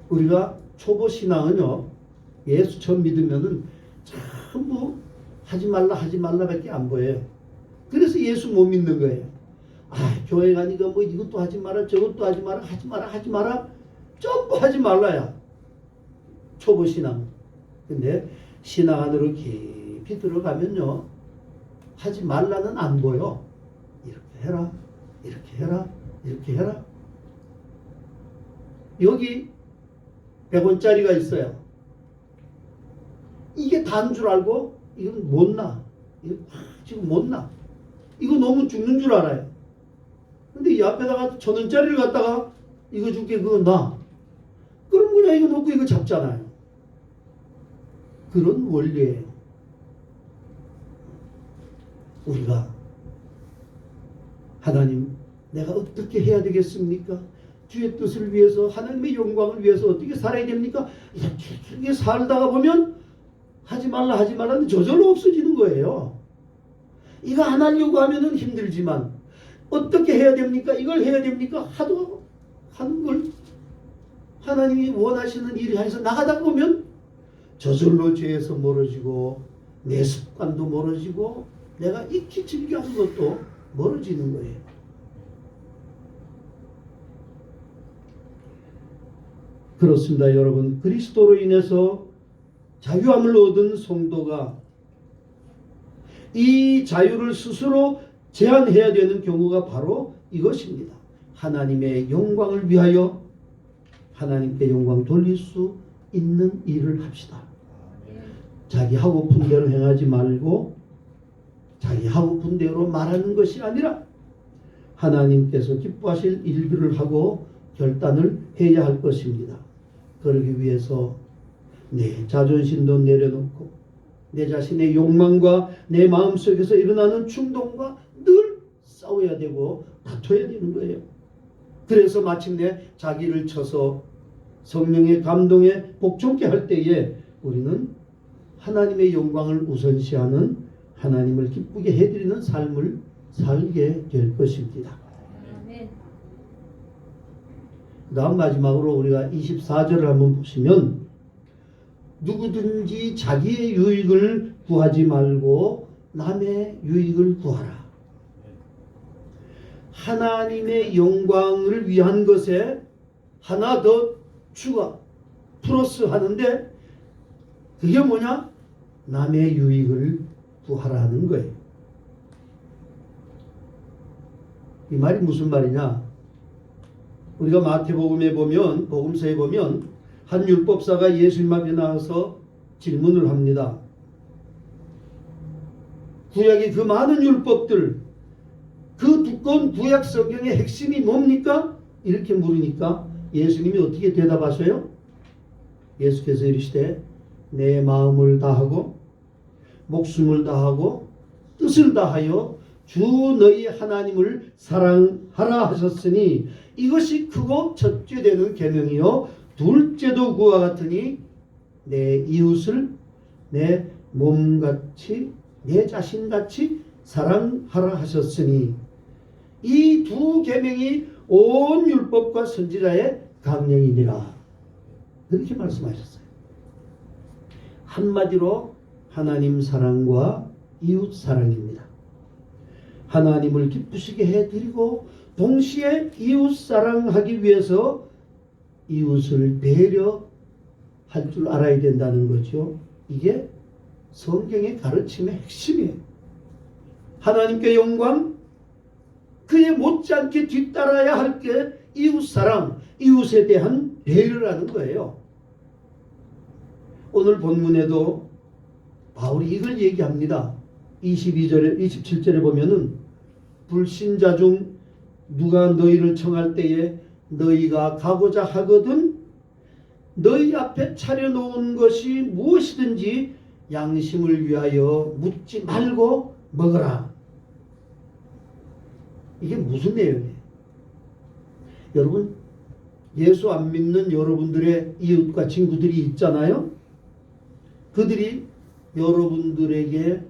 우리가 초보 신앙은요, 예수 처음 믿으면은 전부 하지 말라 밖에 안 보여요. 그래서 예수 못 믿는 거예요. 교회 가니까 뭐 이것도 하지 마라, 저것도 하지 마라, 전부 하지 말라야. 초보 신앙. 근데 신앙 안으로 깊이 들어가면요, 하지 말라는 안 보여. 이렇게 해라, 이렇게 해라, 이렇게 해라. 여기 100원짜리가 있어요. 이게 다인 줄 알고 이건 못 나. 지금 못 나. 이거 너무 죽는 줄 알아요. 근데 이 앞에다가 1000원짜리를 갖다가 이거 줄게, 그거 나. 그럼 그냥 이거 놓고 이거 잡잖아요. 그런 원리예요. 우리가 하나님, 내가 어떻게 해야 되겠습니까? 주의 뜻을 위해서, 하나님의 영광을 위해서 어떻게 살아야 됩니까? 이렇게 살다가 보면 하지 말라는 저절로 없어지는 거예요. 이거 안 하려고 하면은 힘들지만 어떻게 해야 됩니까? 이걸 해야 됩니까? 하도 하는 걸 하나님이 원하시는 일을 해서 나가다 보면 저절로 죄에서 멀어지고 내 습관도 멀어지고 내가 익히 즐겨하는 것도 멀어지는 거예요. 그렇습니다, 여러분. 그리스도로 인해서 자유함을 얻은 성도가 이 자유를 스스로 제한해야 되는 경우가 바로 이것입니다. 하나님의 영광을 위하여 하나님께 영광 돌릴 수 있는 일을 합시다. 자기 하고픈 대로 행하지 말고 자기 하고픈 대로 말하는 것이 아니라 하나님께서 기뻐하실 일들을 하고 결단을 해야 할 것입니다. 그러기 위해서 내 자존심도 내려놓고 내 자신의 욕망과 내 마음속에서 일어나는 충동과 늘 싸워야 되고 다퉈야 되는 거예요. 그래서 마침내 자기를 쳐서 성령의 감동에 복종케 할 때에 우리는 하나님의 영광을 우선시하는, 하나님을 기쁘게 해드리는 삶을 살게 될 것입니다. 그 다음 마지막으로 우리가 24절을 한번 보시면, 누구든지 자기의 유익을 구하지 말고 남의 유익을 구하라. 하나님의 영광을 위한 것에 하나 더 추가 플러스 하는데, 그게 뭐냐? 남의 유익을 구하라는 거예요. 이 말이 무슨 말이냐? 우리가 마태복음에 보면, 복음서에 보면 한 율법사가 예수님 앞에 나와서 질문을 합니다. 구약의 그 많은 율법들, 그 두꺼운 구약 성경의 핵심이 뭡니까? 이렇게 물으니까 예수님이 어떻게 대답하셔요? 예수께서 이르시되 내 마음을 다하고 목숨을 다하고 뜻을 다하여 주 너희 하나님을 사랑하라 하셨으니 이것이 크고 첫째 되는 계명이요 둘째도 그와 같으니 내 이웃을 내 몸같이 내 자신같이 사랑하라 하셨으니, 이 두 계명이 온 율법과 선지자의 강령이니라. 그렇게 말씀하셨어요. 한마디로 하나님 사랑과 이웃 사랑입니다. 하나님을 기쁘시게 해드리고 동시에 이웃 사랑하기 위해서 이웃을 배려할 줄 알아야 된다는 거죠. 이게 성경의 가르침의 핵심이에요. 하나님께 영광, 그에 못지않게 뒤따라야 할 게 이웃 사랑, 이웃에 대한 배려라는 거예요. 오늘 본문에도 바울이 이걸 얘기합니다. 22절에 27절에 보면은 불신자 중 누가 너희를 청할 때에 너희가 가고자 하거든 너희 앞에 차려놓은 것이 무엇이든지 양심을 위하여 묻지 말고 먹어라. 이게 무슨 내용이에요? 여러분, 예수 안 믿는 여러분들의 이웃과 친구들이 있잖아요. 그들이 여러분들에게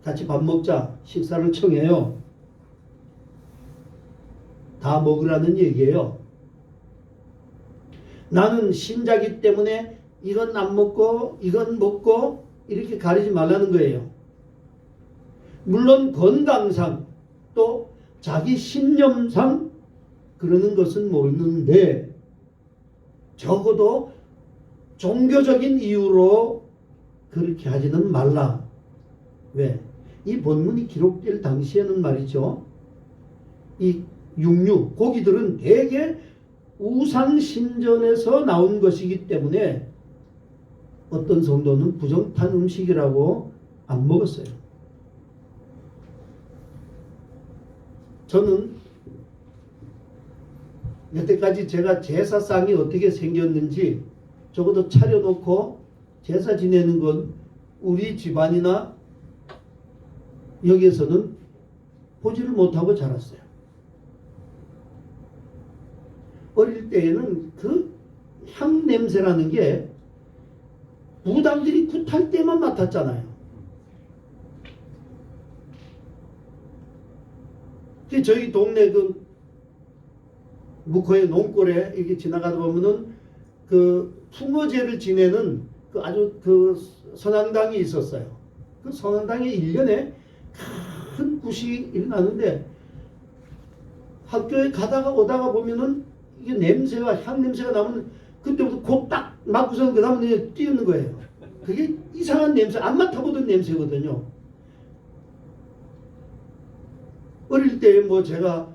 같이 밥 먹자, 식사를 청해요. 다 먹으라는 얘기예요. 나는 신자기 때문에 이건 안 먹고 이건 먹고 이렇게 가리지 말라는 거예요. 물론 건강상 또 자기 신념상 그러는 것은 모르는데 적어도 종교적인 이유로 그렇게 하지는 말라. 왜? 이 본문이 기록될 당시에는 말이죠. 이 육류, 고기들은 대개 우상신전에서 나온 것이기 때문에 어떤 성도는 부정탄 음식이라고 안 먹었어요. 저는 여태까지 제가 제사상이 어떻게 생겼는지 적어도 차려놓고 제사 지내는 건 우리 집안이나 여기에서는 보지를 못하고 자랐어요. 어릴 때에는 그 향 냄새라는 게 무당들이 굿할 때만 맡았잖아요. 저희 동네 그 묵호의 농골에 이렇게 지나가다 보면은 그 풍어제를 지내는 그 아주 그 선앙당이 있었어요. 그 선앙당에 1년에 큰 굿이 일어나는데 학교에 가다가 오다가 보면은 이게 냄새가 향 냄새가 나면 그때부터 곧 딱 맡고서는 그 다음에 뛰는 거예요. 그게 이상한 냄새, 안 맡아보던 냄새거든요. 어릴 때 뭐 제가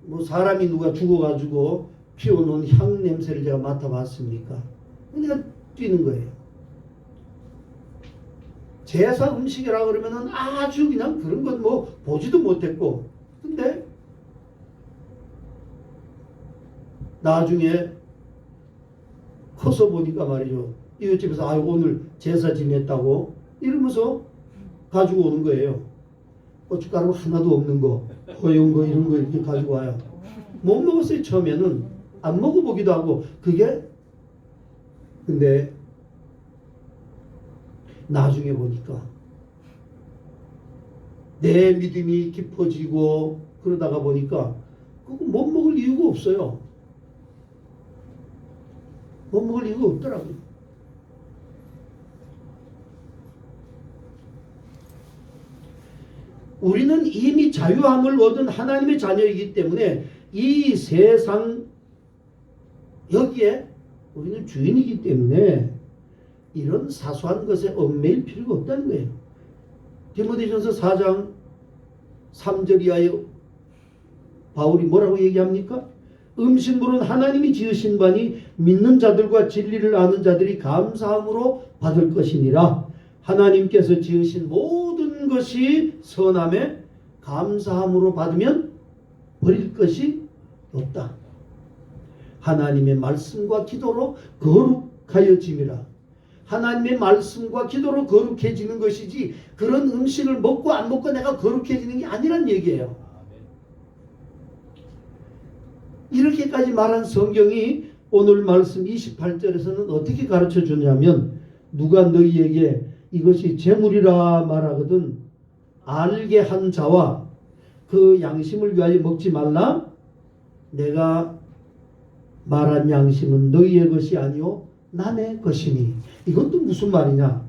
뭐 사람이 누가 죽어가지고 피워놓은 향 냄새를 제가 맡아봤습니까? 그러니까 뛰는 거예요. 제사 음식이라 그러면은 아주 그냥 그런 건 뭐 보지도 못했고, 근데 나중에 커서 보니까 말이죠. 이웃집에서 아유 오늘 제사 지냈다고 이러면서 가지고 오는 거예요. 고춧가루 하나도 없는 거, 허연 거 이런 거 이렇게 가지고 와요. 못 먹었어요. 처음에는 안 먹어보기도 하고 그게 근데 나중에 보니까 내 믿음이 깊어지고 그러다가 보니까 그거 못 먹을 이유가 없어요. 못 먹을 이유가 없더라고요. 우리는 이미 자유함을 얻은 하나님의 자녀이기 때문에 이 세상 여기에 우리는 주인이기 때문에 이런 사소한 것에 얽매일 필요가 없다는 거예요. 디모데전서 4장 3절 이하에 바울이 뭐라고 얘기합니까? 음식물은 하나님이 지으신 바니 믿는 자들과 진리를 아는 자들이 감사함으로 받을 것이니라. 하나님께서 지으신 모든 것이 선함에 감사함으로 받으면 버릴 것이 없다. 하나님의 말씀과 기도로 거룩하여짐이라. 하나님의 말씀과 기도로 거룩해지는 것이지 그런 음식을 먹고 안 먹고 내가 거룩해지는 게 아니란 얘기예요. 이렇게까지 말한 성경이 오늘 말씀 28절에서는 어떻게 가르쳐 주냐면 누가 너희에게 이것이 재물이라 말하거든 알게 한 자와 그 양심을 위하여 먹지 말라. 내가 말한 양심은 너희의 것이 아니요 남의 것이니. 이것도 무슨 말이냐?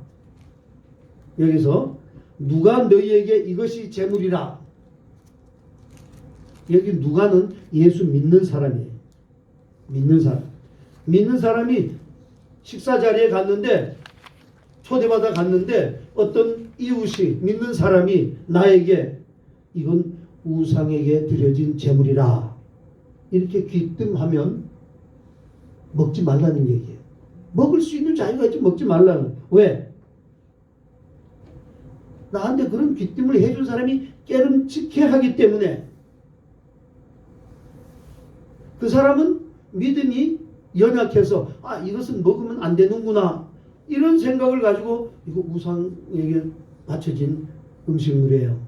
여기서 누가 너희에게 이것이 재물이라. 여기 누가는 예수 믿는 사람이에요. 믿는 사람. 믿는 사람이 식사 자리에 갔는데 초대받아 갔는데 어떤 이웃이 믿는 사람이 나에게 이건 우상에게 드려진 재물이라 이렇게 귀뜸하면 먹지 말라는 얘기예요. 먹을 수 있는 자유가 있지 먹지 말라는. 왜? 나한테 그런 귀뜸을 해준 사람이 깨름직해 하기 때문에 그 사람은 믿음이 연약해서 아 이것은 먹으면 안 되는구나 이런 생각을 가지고 이거 우상에게 바쳐진 음식물이에요.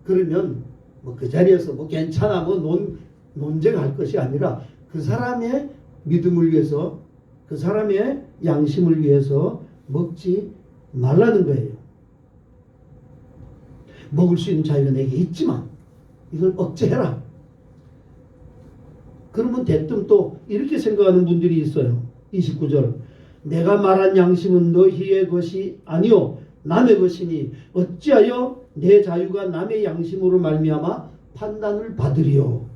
그러면 뭐 그 자리에서 뭐 괜찮아 뭐 논쟁할 것이 아니라 그 사람의 믿음을 위해서 그 사람의 양심을 위해서 먹지 말라는 거예요. 먹을 수 있는 자유가 내게 있지만 이걸 억제해라. 그러면 대뜸 또 이렇게 생각하는 분들이 있어요. 29절 내가 말한 양심은 너희의 것이 아니요 남의 것이니 어찌하여 내 자유가 남의 양심으로 말미암아 판단을 받으리요.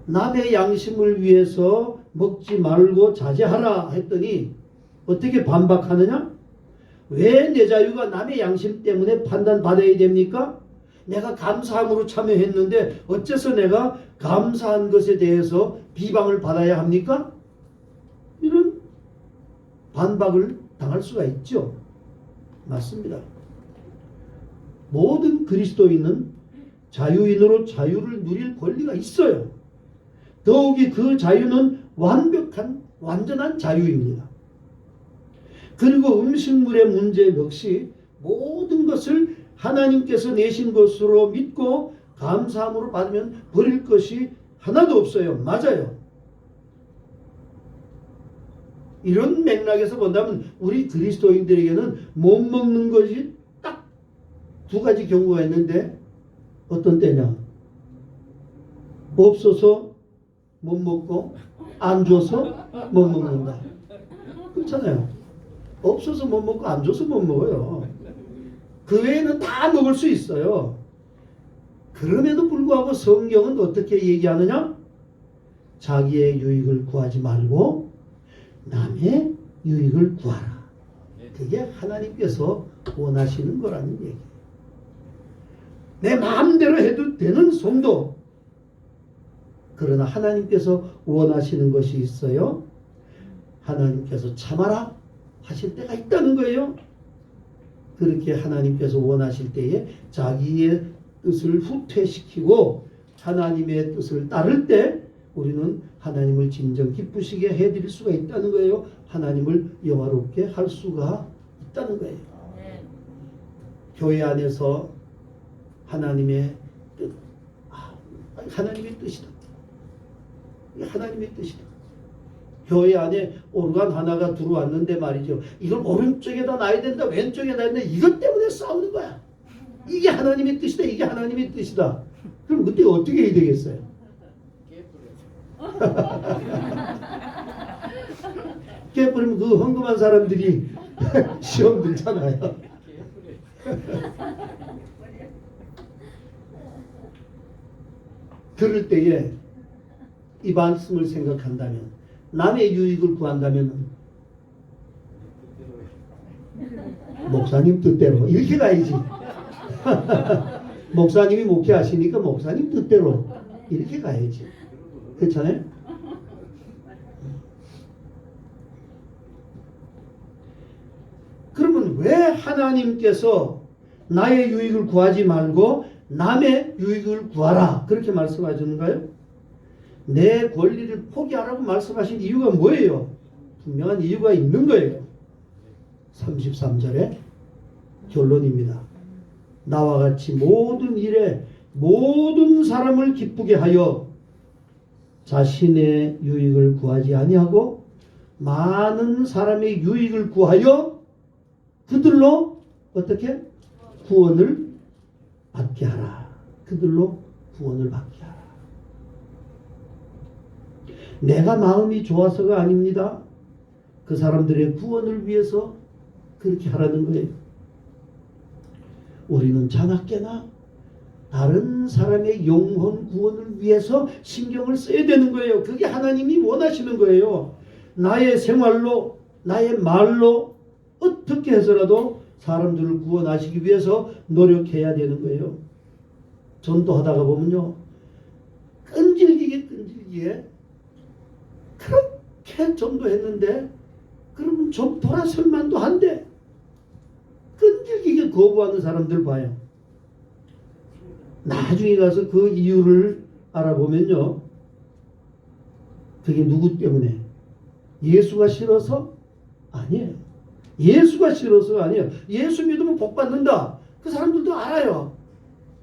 남의 양심을 위해서 먹지 말고 자제하라 했더니 어떻게 반박하느냐? 왜 내 자유가 남의 양심 때문에 판단받아야 됩니까? 내가 감사함으로 참여했는데 어째서 내가 감사한 것에 대해서 비방을 받아야 합니까? 이런 반박을 당할 수가 있죠. 맞습니다. 모든 그리스도인은 자유인으로 자유를 누릴 권리가 있어요. 더욱이 그 자유는 완전한 자유입니다. 그리고 음식물의 문제 역시 모든 것을 하나님께서 내신 것으로 믿고 감사함으로 받으면 버릴 것이 하나도 없어요. 맞아요. 이런 맥락에서 본다면 우리 그리스도인들에게는 못 먹는 것이 딱 두 가지 경우가 있는데 어떤 때냐? 없어서 못 먹고 안 줘서 못 먹는다. 그렇잖아요. 없어서 못 먹고 안 줘서 못 먹어요. 그 외에는 다 먹을 수 있어요. 그럼에도 불구하고 성경은 어떻게 얘기하느냐? 자기의 유익을 구하지 말고 남의 유익을 구하라. 그게 하나님께서 원하시는 거라는 얘기예요. 내 마음대로 해도 되는 성도. 그러나 하나님께서 원하시는 것이 있어요. 하나님께서 참아라 하실 때가 있다는 거예요. 그렇게 하나님께서 원하실 때에 자기의 뜻을 후퇴시키고 하나님의 뜻을 따를 때 우리는 하나님을 진정 기쁘시게 해드릴 수가 있다는 거예요. 하나님을 영화롭게 할 수가 있다는 거예요. 교회 안에서 하나님의 뜻, 하나님의 뜻이다. 하나님의 뜻이다. 교회 안에 오르간 하나가 들어왔는데 말이죠. 이걸 오른쪽에다 놔야 된다, 왼쪽에 놔야 된다. 이것 때문에 싸우는 거야. 이게 하나님의 뜻이다. 이게 하나님의 뜻이다. 그럼 그때 어떻게 해야 되겠어요? 깨버리면 그 헌금한 사람들이 시험 들잖아요. 그럴 때에 이 말씀을 생각한다면 남의 유익을 구한다면 목사님 뜻대로 이렇게 가야지. 목사님이 목회하시니까 목사님 뜻대로 이렇게 가야지. 그렇잖아요? 그러면 왜 하나님께서 나의 유익을 구하지 말고 남의 유익을 구하라 그렇게 말씀하셨는가요? 내 권리를 포기하라고 말씀하신 이유가 뭐예요? 분명한 이유가 있는 거예요. 33절의 결론입니다. 나와 같이 모든 일에 모든 사람을 기쁘게 하여 자신의 유익을 구하지 아니하고 많은 사람의 유익을 구하여 그들로 어떻게? 구원을 받게 하라. 그들로 구원을 받게 하라. 내가 마음이 좋아서가 아닙니다. 그 사람들의 구원을 위해서 그렇게 하라는 거예요. 우리는 자나깨나 다른 사람의 영혼 구원을 위해서 신경을 써야 되는 거예요. 그게 하나님이 원하시는 거예요. 나의 생활로, 나의 말로 어떻게 해서라도 사람들을 구원하시기 위해서 노력해야 되는 거예요. 전도하다가 보면요, 끈질기게 그렇게 전도했는데 그러면 좀 돌아설 만도 한데 끈질기게 거부하는 사람들 봐요. 나중에 가서 그 이유를 알아보면요, 그게 누구 때문에? 예수가 싫어서? 아니에요. 예수가 싫어서가 아니에요. 예수 믿으면 복 받는다. 그 사람들도 알아요.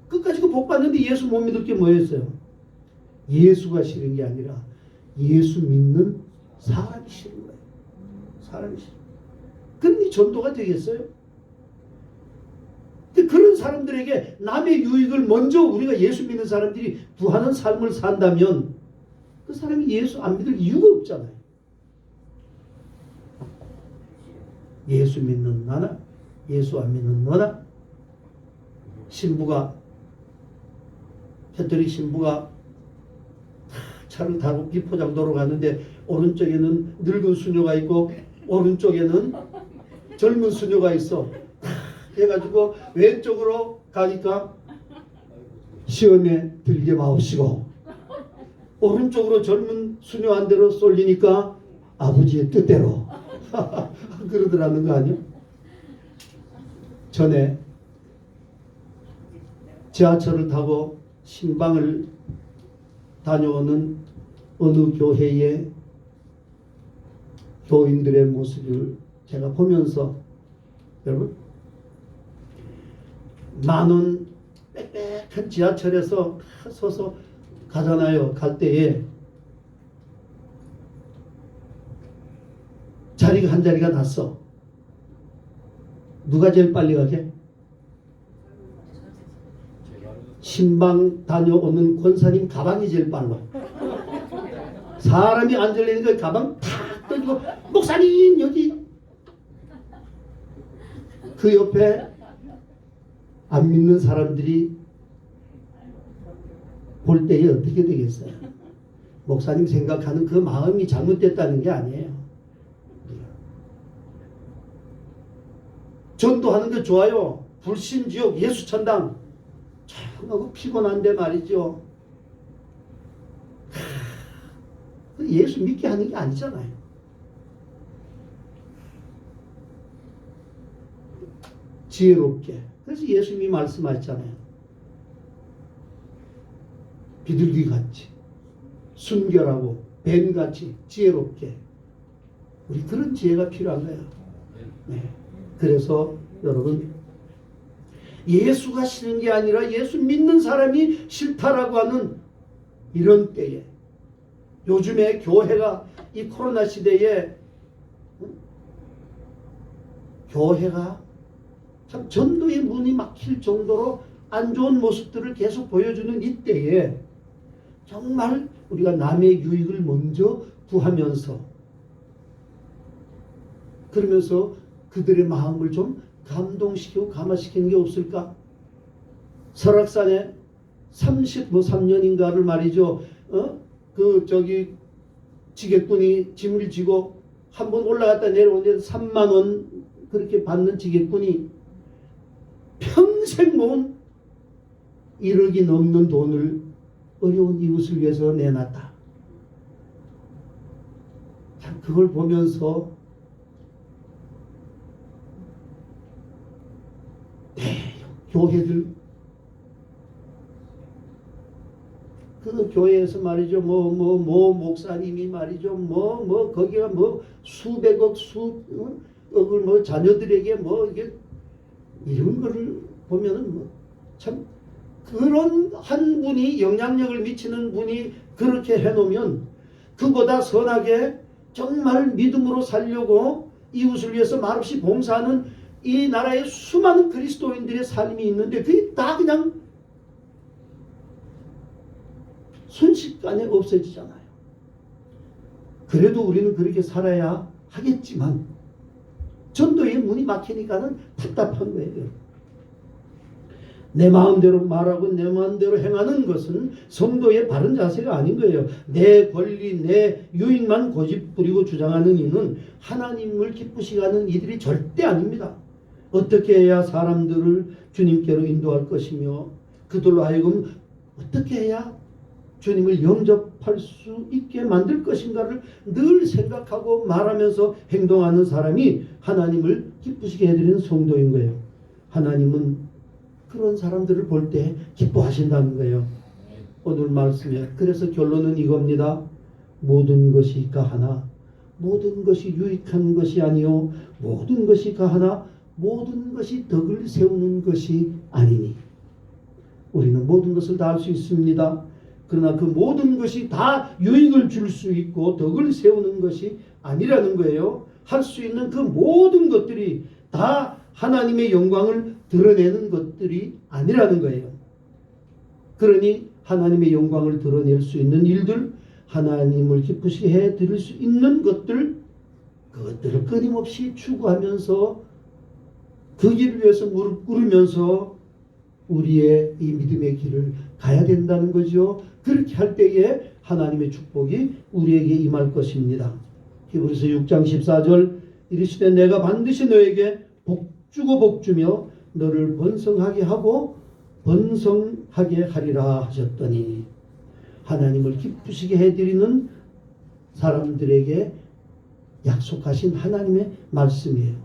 끝까지 그 복 받는데 예수 못 믿을 게 뭐였어요? 예수가 싫은 게 아니라 예수 믿는 사람이 싫은 거예요. 사람이 싫어. 그럼 이 전도가 되겠어요? 근데 그런 사람들에게 남의 유익을 먼저 우리가 예수 믿는 사람들이 구하는 삶을 산다면 그 사람이 예수 안 믿을 이유가 없잖아요. 예수 믿는 나나 예수 안 믿는 너나 신부가 캐톨릭 신부가 차를 타고 비포장도로 갔는데 오른쪽에는 늙은 수녀가 있고 오른쪽에는 젊은 수녀가 있어. 해가지고 왼쪽으로 가니까 시험에 들게 마옵시고 오른쪽으로 젊은 수녀 한 대로 쏠리니까 아버지의 뜻대로 그러더라는 거 아니요? 전에 지하철을 타고 신방을 다녀오는 어느 교회의 교인들의 모습을 제가 보면서 여러분 만원 빽빽한 지하철에서 서서 가잖아요. 갈 때에 자리가 한 자리가 났어. 누가 제일 빨리 가게? 신방 다녀오는 권사님 가방이 제일 빨라. 사람이 앉으려니까 가방 탁 던지고 목사님 여기. 그 옆에 안 믿는 사람들이 볼 때에 어떻게 되겠어요? 목사님 생각하는 그 마음이 잘못됐다는 게 아니에요. 전도하는 게 좋아요. 불신지옥 예수천당 하고 피곤한데 말이죠. 예수 믿게 하는 게 아니잖아요. 지혜롭게. 그래서 예수님이 말씀하셨잖아요. 비둘기같이 순결하고 뱀같이 지혜롭게. 우리 그런 지혜가 필요한 거예요. 네. 그래서 여러분 예수가 싫은 게 아니라 예수 믿는 사람이 싫다라고 하는 이런 때에 요즘에 교회가 이 코로나 시대에 교회가 참 전도의 문이 막힐 정도로 안 좋은 모습들을 계속 보여주는 이때에 정말 우리가 남의 유익을 먼저 구하면서 그러면서 그들의 마음을 좀 감동시키고 감화시키는 게 없을까? 설악산에 33년인가를 말이죠. 지게꾼이 짐을 지고 한번 올라갔다 내려오는데 3만 원 그렇게 받는 지게꾼이 평생 모은 1억이 넘는 돈을 어려운 이웃을 위해서 내놨다. 참 그걸 보면서 교회들 그 교회에서 말이죠 목사님이 말이죠 거기가 수백억 수억을 자녀들에게 이게 이런 거를 보면은 참 그런 한 분이 영향력을 미치는 분이 그렇게 해놓으면 그보다 선하게 정말 믿음으로 살려고 이웃을 위해서 말없이 봉사하는 이 나라에 수많은 그리스도인들의 삶이 있는데 그게 다 그냥 순식간에 없어지잖아요. 그래도 우리는 그렇게 살아야 하겠지만 전도의 문이 막히니까는 답답한 거예요. 내 마음대로 말하고 내 마음대로 행하는 것은 성도의 바른 자세가 아닌 거예요. 내 권리, 내 유익만 고집 부리고 주장하는 이는 하나님을 기쁘시게 하는 이들이 절대 아닙니다. 어떻게 해야 사람들을 주님께로 인도할 것이며 그들로 하여금 어떻게 해야 주님을 영접할 수 있게 만들 것인가를 늘 생각하고 말하면서 행동하는 사람이 하나님을 기쁘시게 해드리는 성도인 거예요. 하나님은 그런 사람들을 볼 때 기뻐하신다는 거예요. 오늘 말씀에. 그래서 결론은 이겁니다. 모든 것이 가하나 모든 것이 유익한 것이 아니요 모든 것이 가하나 모든 것이 덕을 세우는 것이 아니니. 우리는 모든 것을 다 할 수 있습니다. 그러나 그 모든 것이 다 유익을 줄 수 있고 덕을 세우는 것이 아니라는 거예요. 할 수 있는 그 모든 것들이 다 하나님의 영광을 드러내는 것들이 아니라는 거예요. 그러니 하나님의 영광을 드러낼 수 있는 일들, 하나님을 기쁘시게 해드릴 수 있는 것들, 그것들을 끊임없이 추구하면서 그 길을 위해서 무릎 꿇으면서 우리의 이 믿음의 길을 가야 된다는 거죠. 그렇게 할 때에 하나님의 축복이 우리에게 임할 것입니다. 히브리서 6장 14절 이르시되 내가 반드시 너에게 복주고 복주며 너를 번성하게 하고 번성하게 하리라 하셨더니, 하나님을 기쁘시게 해드리는 사람들에게 약속하신 하나님의 말씀이에요.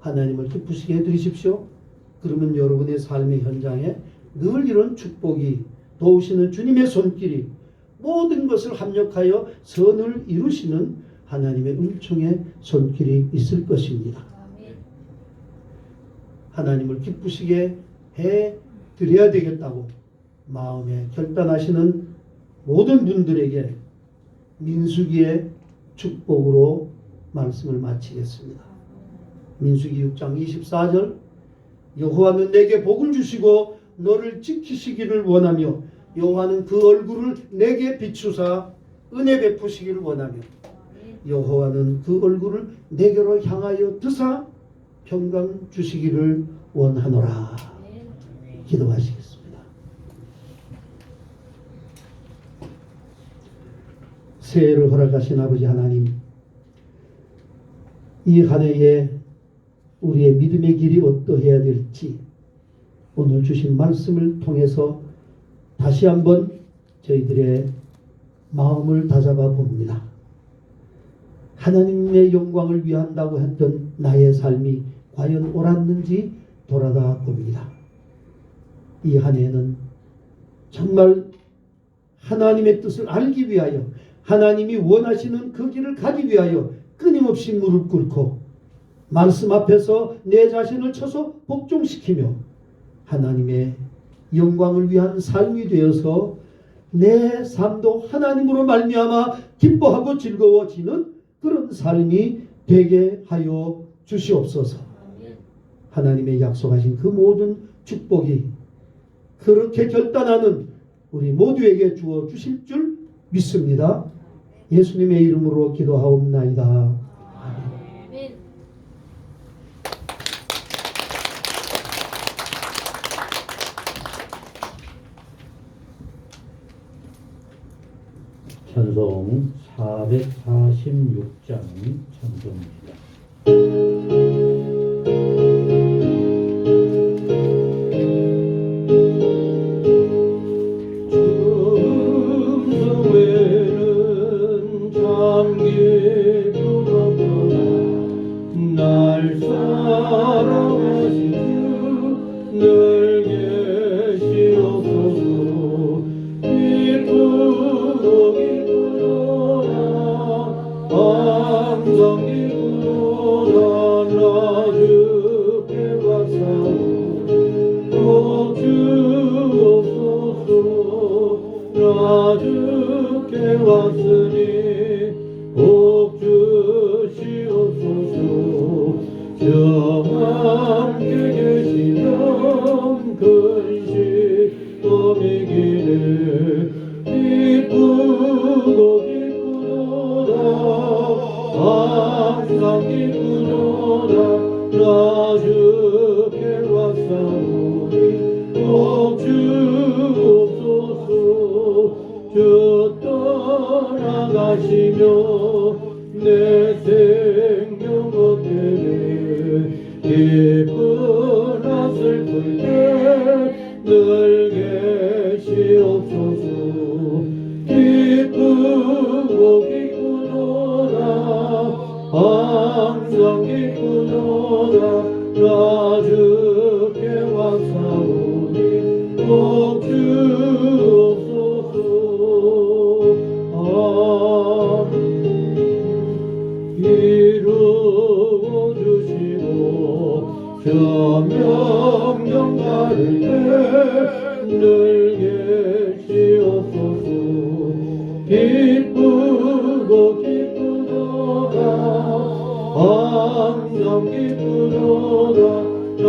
하나님을 기쁘시게 해드리십시오. 그러면 여러분의 삶의 현장에 늘 이런 축복이, 도우시는 주님의 손길이, 모든 것을 합력하여 선을 이루시는 하나님의 은총의 손길이 있을 것입니다. 하나님을 기쁘시게 해드려야 되겠다고 마음에 결단하시는 모든 분들에게 민수기의 축복으로 말씀을 마치겠습니다. 민수기 6장 24절 여호와는 내게 복을 주시고 너를 지키시기를 원하며 여호와는 그 얼굴을 내게 비추사 은혜 베푸시기를 원하며 여호와는 그 얼굴을 내게로 향하여 드사 평강 주시기를 원하노라. 기도하시겠습니다. 새해를 허락하신 아버지 하나님, 이 한 해에 우리의 믿음의 길이 어떠해야 될지 오늘 주신 말씀을 통해서 다시 한번 저희들의 마음을 다잡아 봅니다. 하나님의 영광을 위한다고 했던 나의 삶이 과연 옳았는지 돌아다 봅니다. 이 한 해는 정말 하나님의 뜻을 알기 위하여, 하나님이 원하시는 그 길을 가기 위하여 끊임없이 무릎 꿇고 말씀 앞에서 내 자신을 쳐서 복종시키며 하나님의 영광을 위한 삶이 되어서 내 삶도 하나님으로 말미암아 기뻐하고 즐거워지는 그런 삶이 되게 하여 주시옵소서. 하나님의 약속하신 그 모든 축복이 그렇게 결단하는 우리 모두에게 주어 주실 줄 믿습니다. 예수님의 이름으로 기도하옵나이다. 아멘. 찬송 446장 찬송입니다. 날 사랑하신 주 늘 계시옵소서. 기쁘고 기쁘도다 항상 기쁘도다 나 주께 왔사오. 복 주옵소서. 나 주께 왔으니 복 주시옵소서. 저 함께 계시면 근심 범이기네. 기쁘고 기쁘도다 항상 기쁘도다 나 주께 왔사오니 복 주옵소서. 주 떠나가시며 내 생명 헛되네. 기쁘나 슬플 때 늘 계시옵소서. 기쁘고 기쁘도다 항상 기쁘도다 나 주께 왔사오니 복 주옵소서. 아멘. 바를 때늘 계시옵소서. 기쁘고 기쁘도다 항상 기쁘도다 나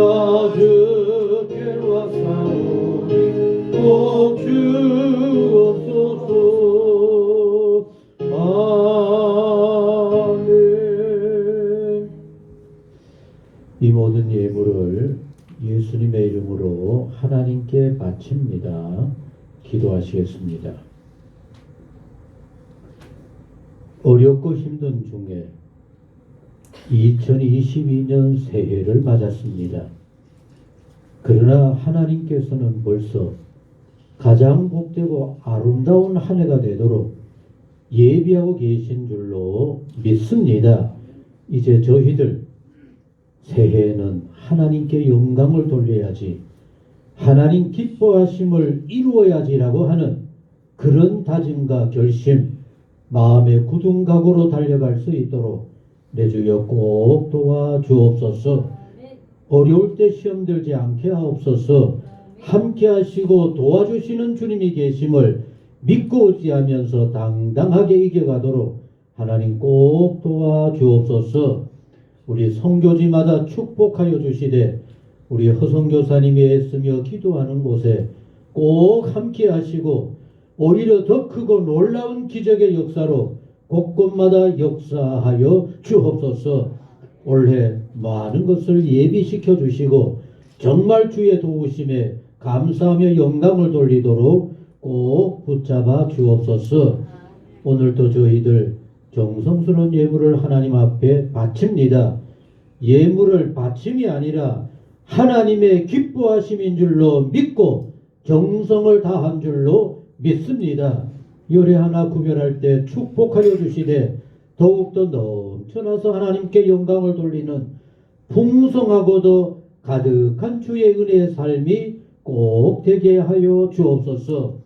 주께 왔사오니 꼭 주옵소서. 아멘. 이 모든 예물을 예수님의 이름으로 하나님께 바칩니다. 기도하시겠습니다. 어렵고 힘든 중에 2022년 새해를 맞았습니다. 그러나 하나님께서는 벌써 가장 복되고 아름다운 한 해가 되도록 예비하고 계신 줄로 믿습니다. 이제 저희들 새해에는 하나님께 영광을 돌려야지, 하나님 기뻐하심을 이루어야지라고 하는 그런 다짐과 결심, 마음의 굳은 각오로 달려갈 수 있도록 내 주여 꼭 도와주옵소서. 어려울 때 시험 들지 않게 하옵소서. 함께 하시고 도와주시는 주님이 계심을 믿고 의지하면서 당당하게 이겨가도록 하나님 꼭 도와주옵소서. 우리 선교지마다 축복하여 주시되 우리 허선교사님이 애쓰며 기도하는 곳에 꼭 함께 하시고 오히려 더 크고 놀라운 기적의 역사로 곳곳마다 역사하여 주옵소서. 올해 많은 것을 예비시켜 주시고 정말 주의 도우심에 감사하며 영광을 돌리도록 꼭 붙잡아 주옵소서. 오늘도 저희들 정성스러운 예물을 하나님 앞에 바칩니다. 예물을 바침이 아니라 하나님의 기뻐하심인 줄로 믿고 정성을 다한 줄로 믿습니다. 열애 하나 구별할 때 축복하여 주시되 더욱더 넘쳐나서 하나님께 영광을 돌리는 풍성하고도 가득한 주의 은혜의 삶이 꼭 되게 하여 주옵소서.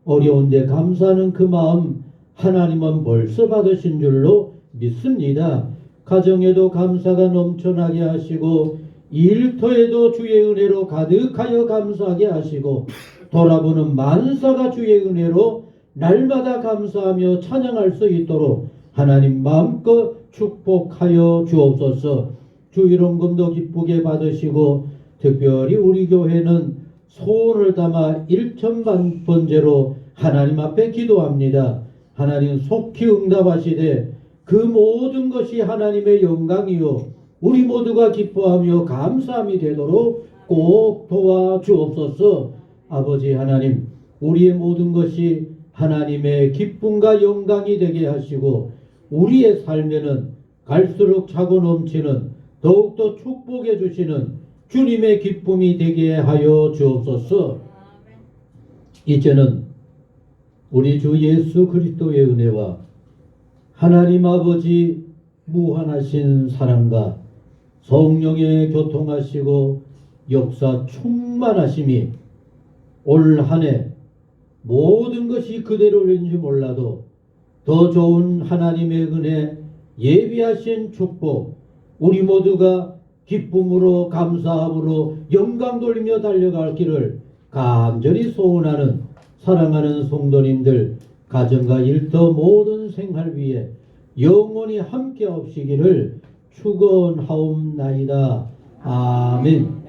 어려운데 감사하는 그 마음 하나님은 벌써 받으신 줄로 믿습니다. 가정에도 감사가 넘쳐나게 하시고 일터에도 주의 은혜로 가득하여 감사하게 하시고 돌아보는 만사가 주의 은혜로 날마다 감사하며 찬양할 수 있도록 하나님 마음껏 축복하여 주옵소서. 주일원금도 기쁘게 받으시고 특별히 우리 교회는 소원을 담아 1,000만 번째로 하나님 앞에 기도합니다. 하나님 속히 응답하시되 그 모든 것이 하나님의 영광이요 우리 모두가 기뻐하며 감사함이 되도록 꼭 도와주옵소서. 아버지 하나님, 우리의 모든 것이 하나님의 기쁨과 영광이 되게 하시고 우리의 삶에는 갈수록 차고 넘치는 더욱더 축복해 주시는 주님의 기쁨이 되게 하여 주옵소서. 이제는 우리 주 예수 그리스도의 은혜와 하나님 아버지 무한하신 사랑과 성령의 교통하시고 역사 충만하심이 올 한 해 모든 것이 그대로인지 몰라도 더 좋은 하나님의 은혜, 예비하신 축복, 우리 모두가 기쁨으로 감사함으로 영광 돌리며 달려갈 길을 간절히 소원하는 사랑하는 성도님들, 가정과 일터 모든 생활 위에 영원히 함께 하시기를 축원하옵나이다. 아멘.